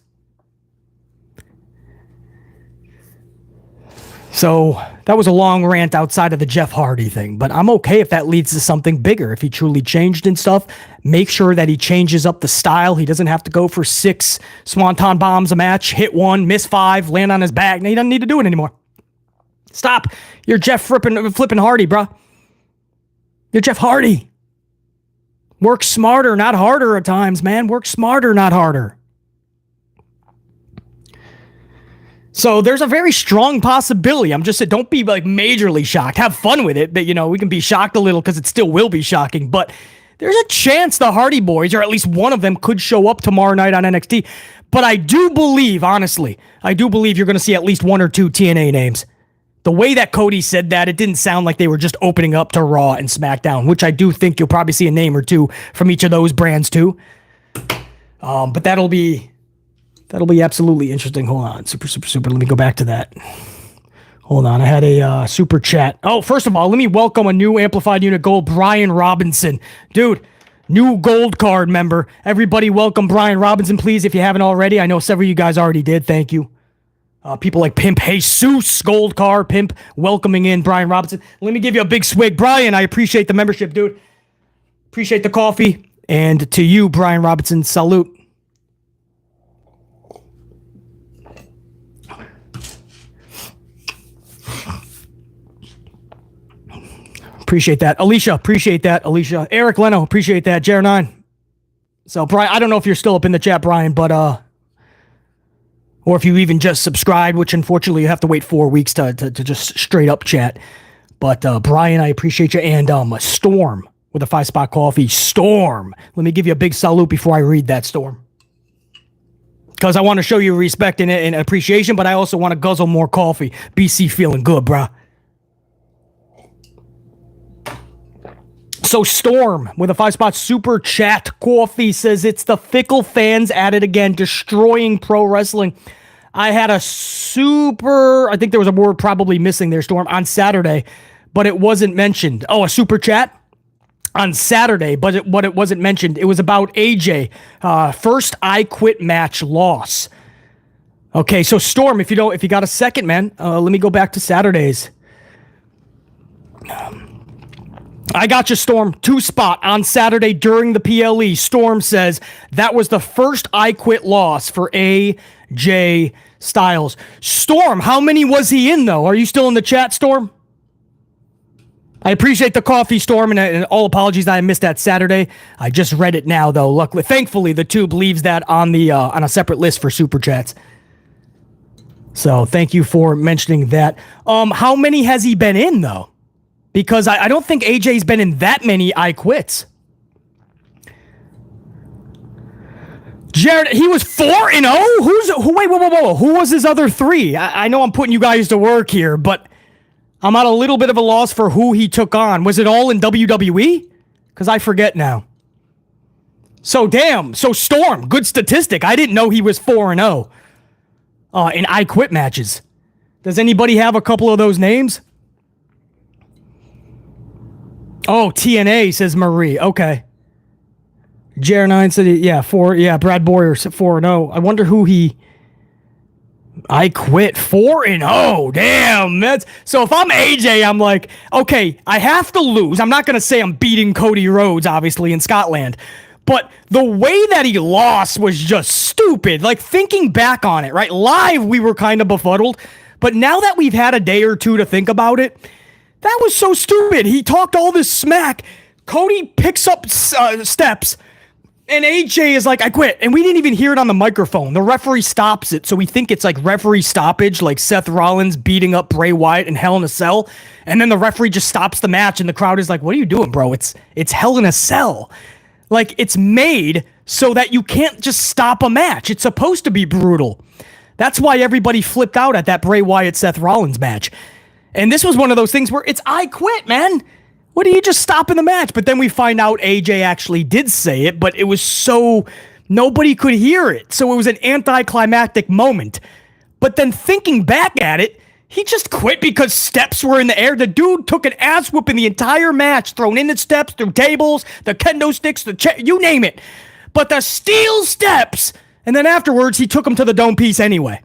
So that was a long rant outside of the Jeff Hardy thing, but I'm okay if that leads to something bigger. If he truly changed and stuff, make sure that he changes up the style. He doesn't have to go for 6 swanton bombs a match, hit 1, miss 5, land on his back. Now he doesn't need to do it anymore. Stop. You're Jeff flipping Hardy, bro. You're Jeff Hardy. Work smarter, not harder at times, man. Work smarter, not harder. So there's a very strong possibility. I'm just saying, don't be like majorly shocked. Have fun with it. But, we can be shocked a little because it still will be shocking. But there's a chance the Hardy Boys, or at least one of them, could show up tomorrow night on NXT. But I do believe, honestly, you're going to see at least 1 or 2 TNA names. The way that Cody said that, it didn't sound like they were just opening up to Raw and SmackDown, which I do think you'll probably see a name or 2 from each of those brands too. But that'll be absolutely interesting. Hold on. Super. Let me go back to that. Hold on. I had a super chat. Oh, first of all, let me welcome a new Amplified Unit Gold, Brian Robinson. Dude, new gold card member. Everybody welcome Brian Robinson, please, if you haven't already. I know several of you guys already did. Thank you. People like Pimp Jesus, gold card, Pimp, welcoming in Brian Robinson. Let me give you a big swig. Brian, I appreciate the membership, dude. Appreciate the coffee. And to you, Brian Robinson, salute. Appreciate that. Alicia, appreciate that. Alicia. Eric Leno, appreciate that. Jer9. So, Brian, I don't know if you're still up in the chat, Brian, but, or if you even just subscribed, which unfortunately you have to wait 4 weeks to just straight up chat. But, Brian, I appreciate you. And, Storm with a 5-spot coffee. Storm. Let me give you a big salute before I read that, Storm. Because I want to show you respect and appreciation, but I also want to guzzle more coffee. BC feeling good, bruh. So Storm with a 5-spot super chat coffee says it's the fickle fans at it again, destroying pro wrestling. I had a super, I think there was a word probably missing there, Storm, on Saturday, but it wasn't mentioned. Oh, a super chat on Saturday, but it wasn't mentioned. It was about AJ, first I Quit match loss. Okay, so Storm, if you got a second, man, let me go back to Saturdays. I got you, Storm. 2-spot on Saturday during the PLE. Storm says that was the first I Quit loss for AJ Styles. Storm, how many was he in, though? Are you still in the chat, Storm? I appreciate the coffee, Storm, and all apologies that I missed that Saturday. I just read it now, though. Luckily, thankfully, the tube leaves that on the on a separate list for super chats. So thank you for mentioning that. How many has he been in, though? Because I don't think AJ's been in that many I Quits. Jared, he was 4-0? Wait, whoa. Who was his other 3? I know I'm putting you guys to work here, but I'm at a little bit of a loss for who he took on. Was it all in WWE? Because I forget now. So, damn. So, Storm, good statistic. I didn't know he was 4-0 in I Quit matches. Does anybody have a couple of those names? Oh, TNA, says Marie. Okay. Jer9 said, Brad Boyer said 4-0. I wonder who he... I Quit 4-0. Damn. So if I'm AJ, I'm like, okay, I have to lose. I'm not going to say I'm beating Cody Rhodes, obviously, in Scotland. But the way that he lost was just stupid. Like, thinking back on it, right? Live, we were kind of befuddled. But now that we've had a day or two to think about it, that was so stupid. He talked all this smack. Cody picks up steps, and AJ is like, I quit. And we didn't even hear it on the microphone. The referee stops it, so we think it's like referee stoppage, like Seth Rollins beating up Bray Wyatt in Hell in a Cell. And then the referee just stops the match, and the crowd is like, what are you doing, bro? It's Hell in a Cell. Like, it's made so that you can't just stop a match. It's supposed to be brutal. That's why everybody flipped out at that Bray Wyatt-Seth Rollins match. And this was one of those things where it's I quit, man. What are you just stopping the match? But then we find out AJ actually did say it, but it was so nobody could hear it. So it was an anticlimactic moment. But then thinking back at it, he just quit because steps were in the air. The dude took an ass whooping the entire match, thrown in the steps, through tables, the kendo sticks, you name it. But the steel steps, and then afterwards he took him to the dome piece anyway.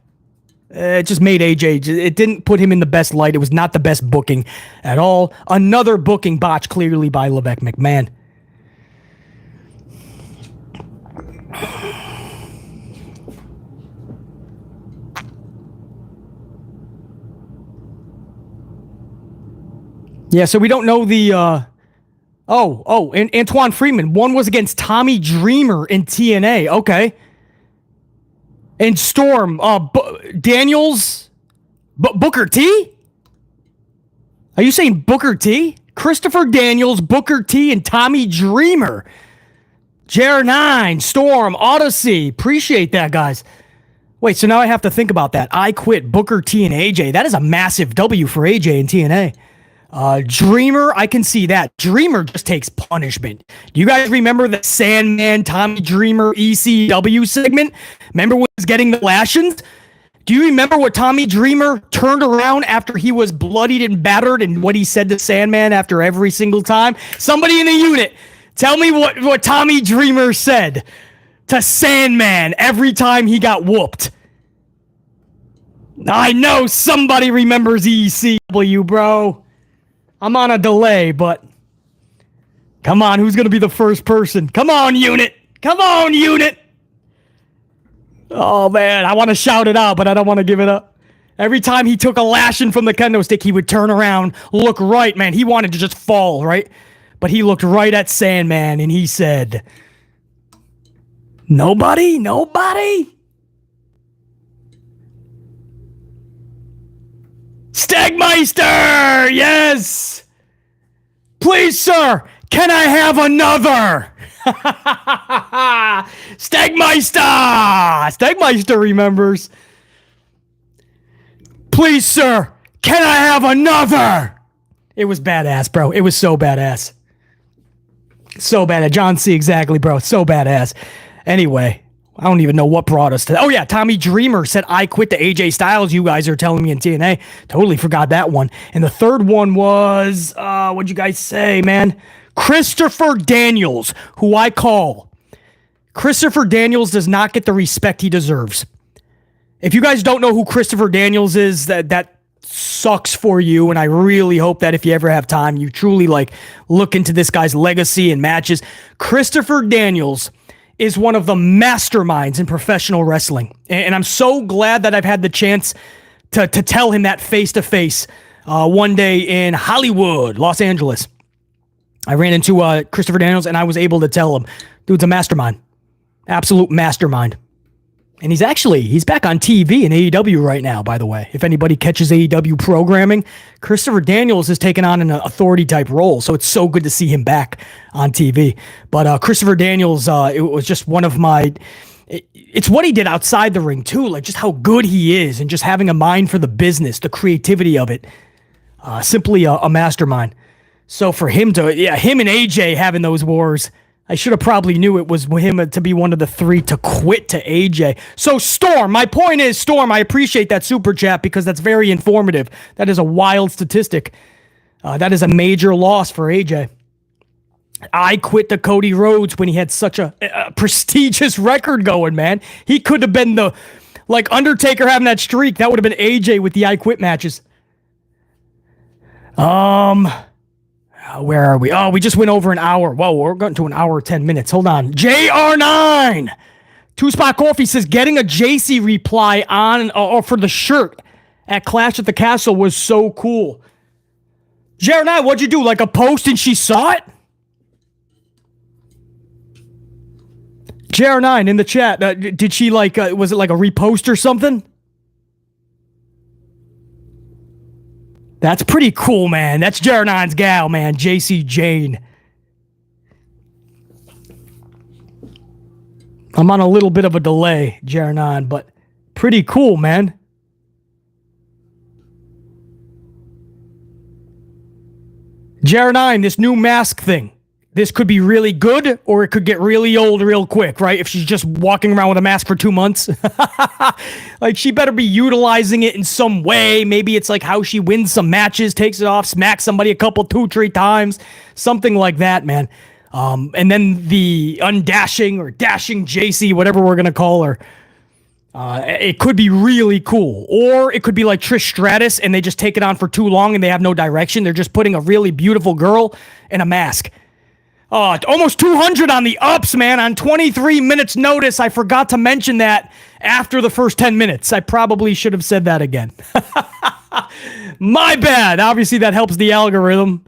It just made AJ, it didn't put him in the best light. It was not the best booking at all. Another booking botch clearly by Levesque McMahon. Yeah, so we don't know the, and Antoine Freeman. One was against Tommy Dreamer in TNA. Okay. And Storm, Daniels, Booker T? Are you saying Booker T? Christopher Daniels, Booker T, and Tommy Dreamer. Jer9, Storm, Odyssey. Appreciate that, guys. Wait, so now I have to think about that. I quit Booker T and AJ. That is a massive W for AJ and TNA. Dreamer, I can see that. Dreamer just takes punishment. Do you guys remember the Sandman Tommy Dreamer ECW segment? Remember when he was getting the lashings? Do you remember what Tommy Dreamer turned around after he was bloodied and battered and what he said to Sandman after every single time? Somebody in the unit, tell me what Tommy Dreamer said to Sandman every time he got whooped. I know somebody remembers ECW, bro. I'm on a delay, but come on, who's going to be the first person? Come on, unit. Come on, unit. Oh, man, I want to shout it out, but I don't want to give it up. Every time he took a lashing from the kendo stick, he would turn around, look right, man. He wanted to just fall, right? But he looked right at Sandman, and he said, nobody? Nobody? Stagmeister! Yes! Please, sir, can I have another? Stagmeister! Stagmeister remembers. Please, sir, can I have another? It was badass, bro. It was so badass. So badass. John C. Exactly, bro. So badass. Anyway, I don't even know what brought us to... Oh, yeah, Tommy Dreamer said, I quit to AJ Styles, you guys are telling me in TNA. Totally forgot that one. And the third one was... what'd you guys say, man? Christopher Daniels, who I call... Christopher Daniels does not get the respect he deserves. If you guys don't know who Christopher Daniels is, that sucks for you, and I really hope that if you ever have time, you truly, look into this guy's legacy and matches. Christopher Daniels is one of the masterminds in professional wrestling. And I'm so glad that I've had the chance to tell him that face-to-face one day in Hollywood, Los Angeles. I ran into Christopher Daniels, and I was able to tell him, dude's a mastermind. Absolute mastermind. And he's back on TV in AEW right now, by the way. If anybody catches AEW programming, Christopher Daniels is taking on an authority-type role, so it's so good to see him back on TV. But Christopher Daniels, it was just one of my... It's what he did outside the ring, too, just how good he is, and just having a mind for the business, the creativity of it. Simply a mastermind. So for him him and AJ having those wars... I should have probably knew it was him to be one of the three to quit to AJ. So, Storm, my point is, Storm, I appreciate that super chat because that's very informative. That is a wild statistic. That is a major loss for AJ. I quit to Cody Rhodes when he had such a prestigious record going, man. He could have been Undertaker having that streak. That would have been AJ with the I quit matches. Where are we? Oh, we just went over an hour. Whoa, we're going to an hour 10 minutes. Hold on. JR9! Two Spot Coffee says getting a JC reply on or for the shirt at Clash at the Castle was so cool. JR9, what'd you do? Like a post and she saw it? JR9 in the chat. Did she was it like a repost or something? That's pretty cool, man. That's JR9's gal, man. JC Jane. I'm on a little bit of a delay, JR9, but pretty cool, man. JR9, this new mask thing. This could be really good, or it could get really old real quick, right? If she's just walking around with a mask for 2 months. She better be utilizing it in some way. Maybe it's how she wins some matches, takes it off, smacks somebody a couple, 2-3 times. Something like that, man. And then the undashing or dashing JC, whatever we're going to call her. It could be really cool. Or it could be like Trish Stratus, and they just take it on for too long and they have no direction. They're just putting a really beautiful girl in a mask. Almost 200 on the ups, man, on 23 minutes notice. I forgot to mention that after the first 10 minutes. I probably should have said that again. My bad. Obviously, that helps the algorithm.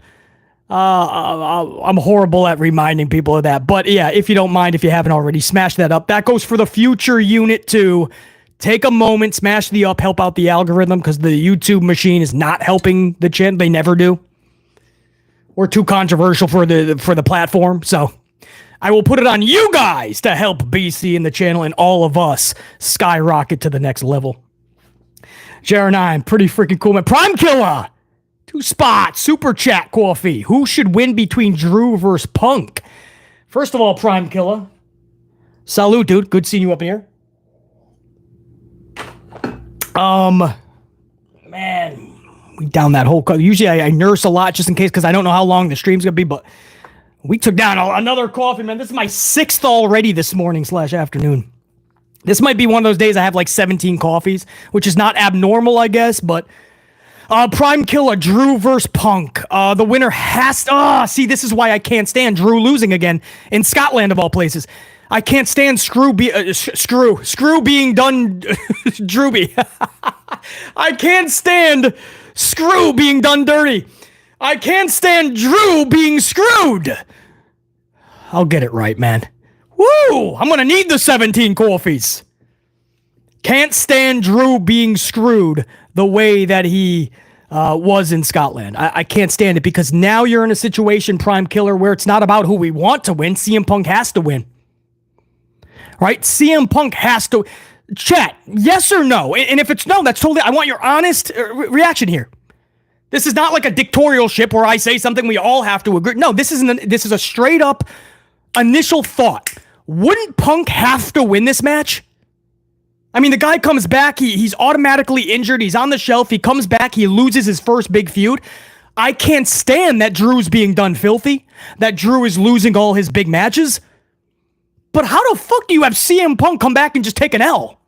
I'm horrible at reminding people of that. But yeah, if you don't mind, if you haven't already, smash that up. That goes for the future unit too. Take a moment, smash the up, help out the algorithm, because the YouTube machine is not helping the channel. They never do. We're too controversial for the platform, so I will put it on you guys to help BC and the channel and all of us skyrocket to the next level. JR9, pretty freaking cool, man. Prime Killer! 2 spots. Super Chat Coffee. Who should win between Drew versus Punk? First of all, Prime Killer. Salute, dude. Good seeing you up here. Man, we down that whole... Usually I nurse a lot just in case because I don't know how long the stream's going to be, but we took down another coffee, man. This is my 6th already this morning / afternoon. This might be one of those days I have like 17 coffees, which is not abnormal, I guess, but... Prime Killer, Drew versus Punk. The winner has to... see, this is why I can't stand Drew losing again in Scotland, of all places. I can't stand screw being done... Drewby. I can't stand screw being done dirty. I can't stand Drew being screwed. I'll get it right, man. Woo! I'm gonna need the 17 coffees. Can't stand Drew being screwed the way that he was in Scotland. I can't stand it because now you're in a situation, Prime Killer, where it's not about who we want to win. CM Punk has to win. Right? CM Punk has to... Chat, yes or no? And if it's no, that's totally... I want your honest reaction here. This is not like a dictatorship where I say something we all have to agree. No, this is a straight up initial thought. Wouldn't Punk have to win this match? I mean, the guy comes back, he's automatically injured, he's on the shelf, he comes back, he loses his first big feud. I can't stand that Drew's being done filthy, that Drew is losing all his big matches. But how the fuck do you have CM Punk come back and just take an L?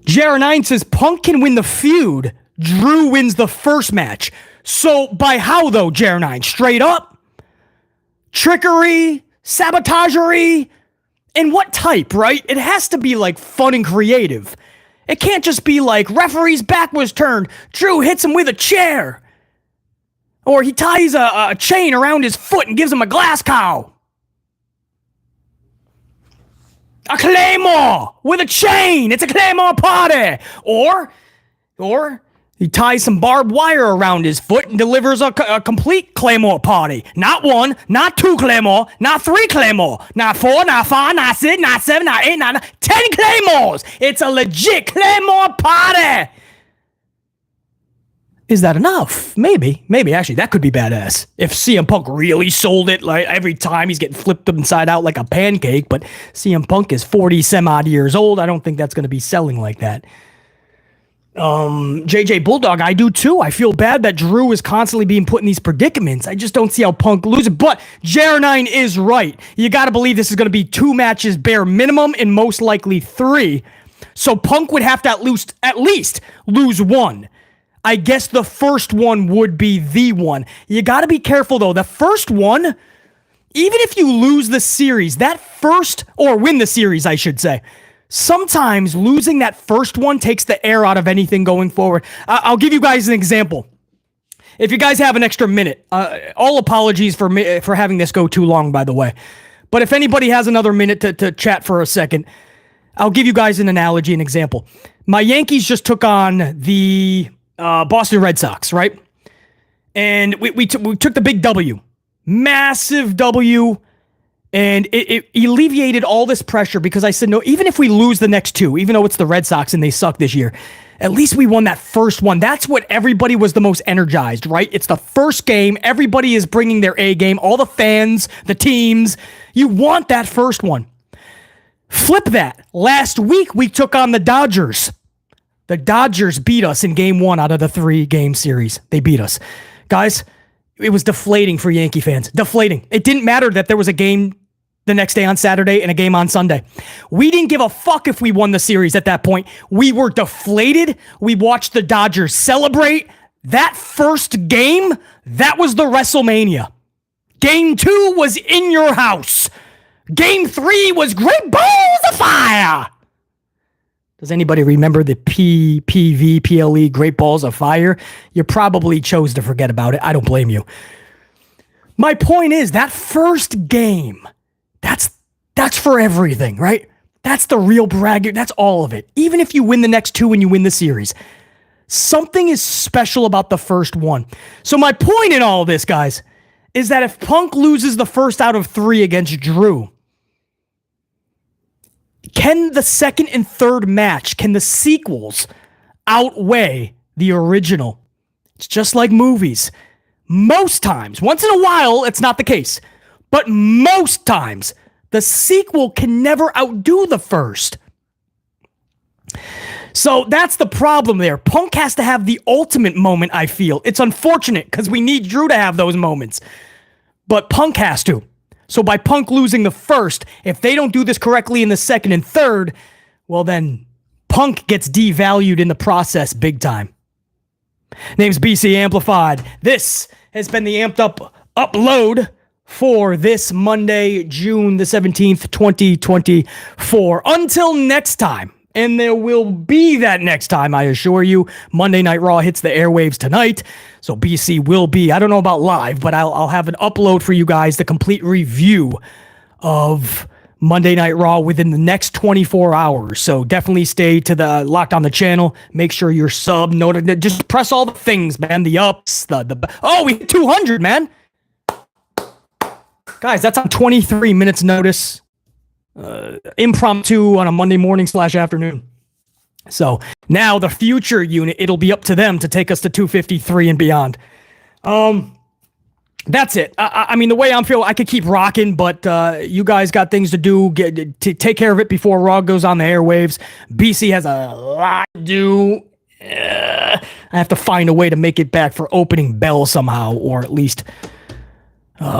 JR9 says, Punk can win the feud, Drew wins the first match. So, by how though, JR9? Straight up? Trickery? Sabotagery? And what type, right? It has to be like fun and creative. It can't just be like referee's back was turned, Drew hits him with a chair. Or he ties a chain around his foot and gives him a glass cow. A claymore with a chain. It's a claymore party. Or he ties some barbed wire around his foot and delivers a complete claymore party. Not 1, not 2 claymore, not 3 claymore, not 4, not 5, not 6, not 7, not 8, not 9, 10 claymores. It's a legit claymore party. Is that enough? Maybe. Actually, that could be badass. If CM Punk really sold it, like every time he's getting flipped inside out like a pancake, but CM Punk is 40 some odd years old, I don't think that's going to be selling like that. JJ Bulldog, I do too. I feel bad that Drew is constantly being put in these predicaments. I just don't see how Punk loses. But JR9 is right. You got to believe this is going to be 2 matches bare minimum and most likely 3. So Punk would have to at least lose 1. I guess the first one would be the one. You got to be careful, though. The first one, even if you lose the series, or win the series, I should say, sometimes losing that first one takes the air out of anything going forward. I'll give you guys an example. If you guys have an extra minute, all apologies for having this go too long, by the way. But if anybody has another minute to chat for a second, I'll give you guys an analogy, an example. My Yankees just took on the Boston Red Sox, right? And we took the big W. Massive W. And it alleviated all this pressure because I said, no, even if we lose the next 2, even though it's the Red Sox and they suck this year, at least we won that first one. That's what everybody was the most energized, right? It's the first game. Everybody is bringing their A game. All the fans, the teams. You want that first one. Flip that. Last week, we took on the Dodgers. The Dodgers beat us in game 1 out of the 3-game series. They beat us. Guys, it was deflating for Yankee fans. Deflating. It didn't matter that there was a game the next day on Saturday and a game on Sunday. We didn't give a fuck if we won the series at that point. We were deflated. We watched the Dodgers celebrate. That first game, that was the WrestleMania. Game 2 was in your house. Game 3 was Great Balls of Fire. Does anybody remember the PPV, Great Balls of Fire? You probably chose to forget about it. I don't blame you. My point is, that first game, that's for everything, right? That's the real braggart. That's all of it. Even if you win the next 2 and you win the series, something is special about the first one. So my point in all of this, guys, is that if Punk loses the first out of 3 against Drew, Can the second and third match, can the sequels outweigh the original? It's just like movies. Most times, once in a while, it's not the case. But most times, the sequel can never outdo the first. So that's the problem there. Punk has to have the ultimate moment, I feel. It's unfortunate because we need Drew to have those moments. But Punk has to. So by Punk losing the first, if they don't do this correctly in the second and third, well then Punk gets devalued in the process big time. Name's BC Amplified. This has been the Amped Up upload for this Monday, June the 17th, 2024. Until next time, and there will be that next time, I assure you. Monday Night Raw hits the airwaves tonight, so BC will be, I don't know about live, but I'll have an upload for you guys, the complete review of Monday Night Raw within the next 24 hours. So definitely stay to the locked on the channel. Make sure you're sub, just press all the things, man. The ups, oh, we hit 200, man. Guys, that's on 23 minutes notice. Impromptu on a Monday morning / afternoon. So now the future unit, it'll be up to them to take us to 253 and beyond. That's it. I mean, the way I'm feeling, I could keep rocking, but you guys got things to do. Take care of it before Raw goes on the airwaves. BC has a lot to do. I have to find a way to make it back for opening bell somehow, or at least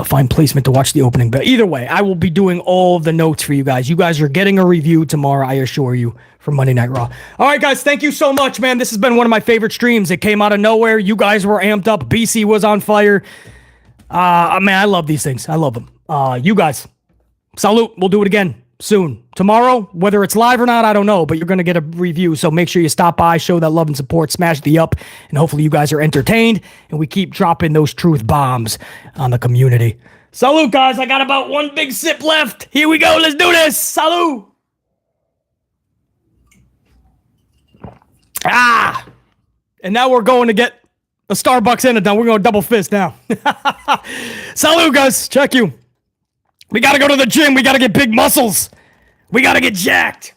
find placement to watch the opening bell. Either way, I will be doing all of the notes for you guys. You guys are getting a review tomorrow, I assure you, for Monday Night Raw. All right, guys, thank you so much, man. This has been one of my favorite streams. It came out of nowhere. You guys were amped up. BC was on fire. Man, I love these things. I love them. You guys, salute. We'll do it again soon. Tomorrow, whether it's live or not, I don't know, but you're going to get a review. So make sure you stop by, show that love and support, smash the up, and hopefully you guys are entertained and we keep dropping those truth bombs on the community. Salute, guys. I got about one big sip left. Here we go. Let's do this. Salute. And now we're going to get a Starbucks and a done. We're going to double fist now. Salute, guys. Check you. We got to go to the gym. We got to get big muscles. We got to get jacked.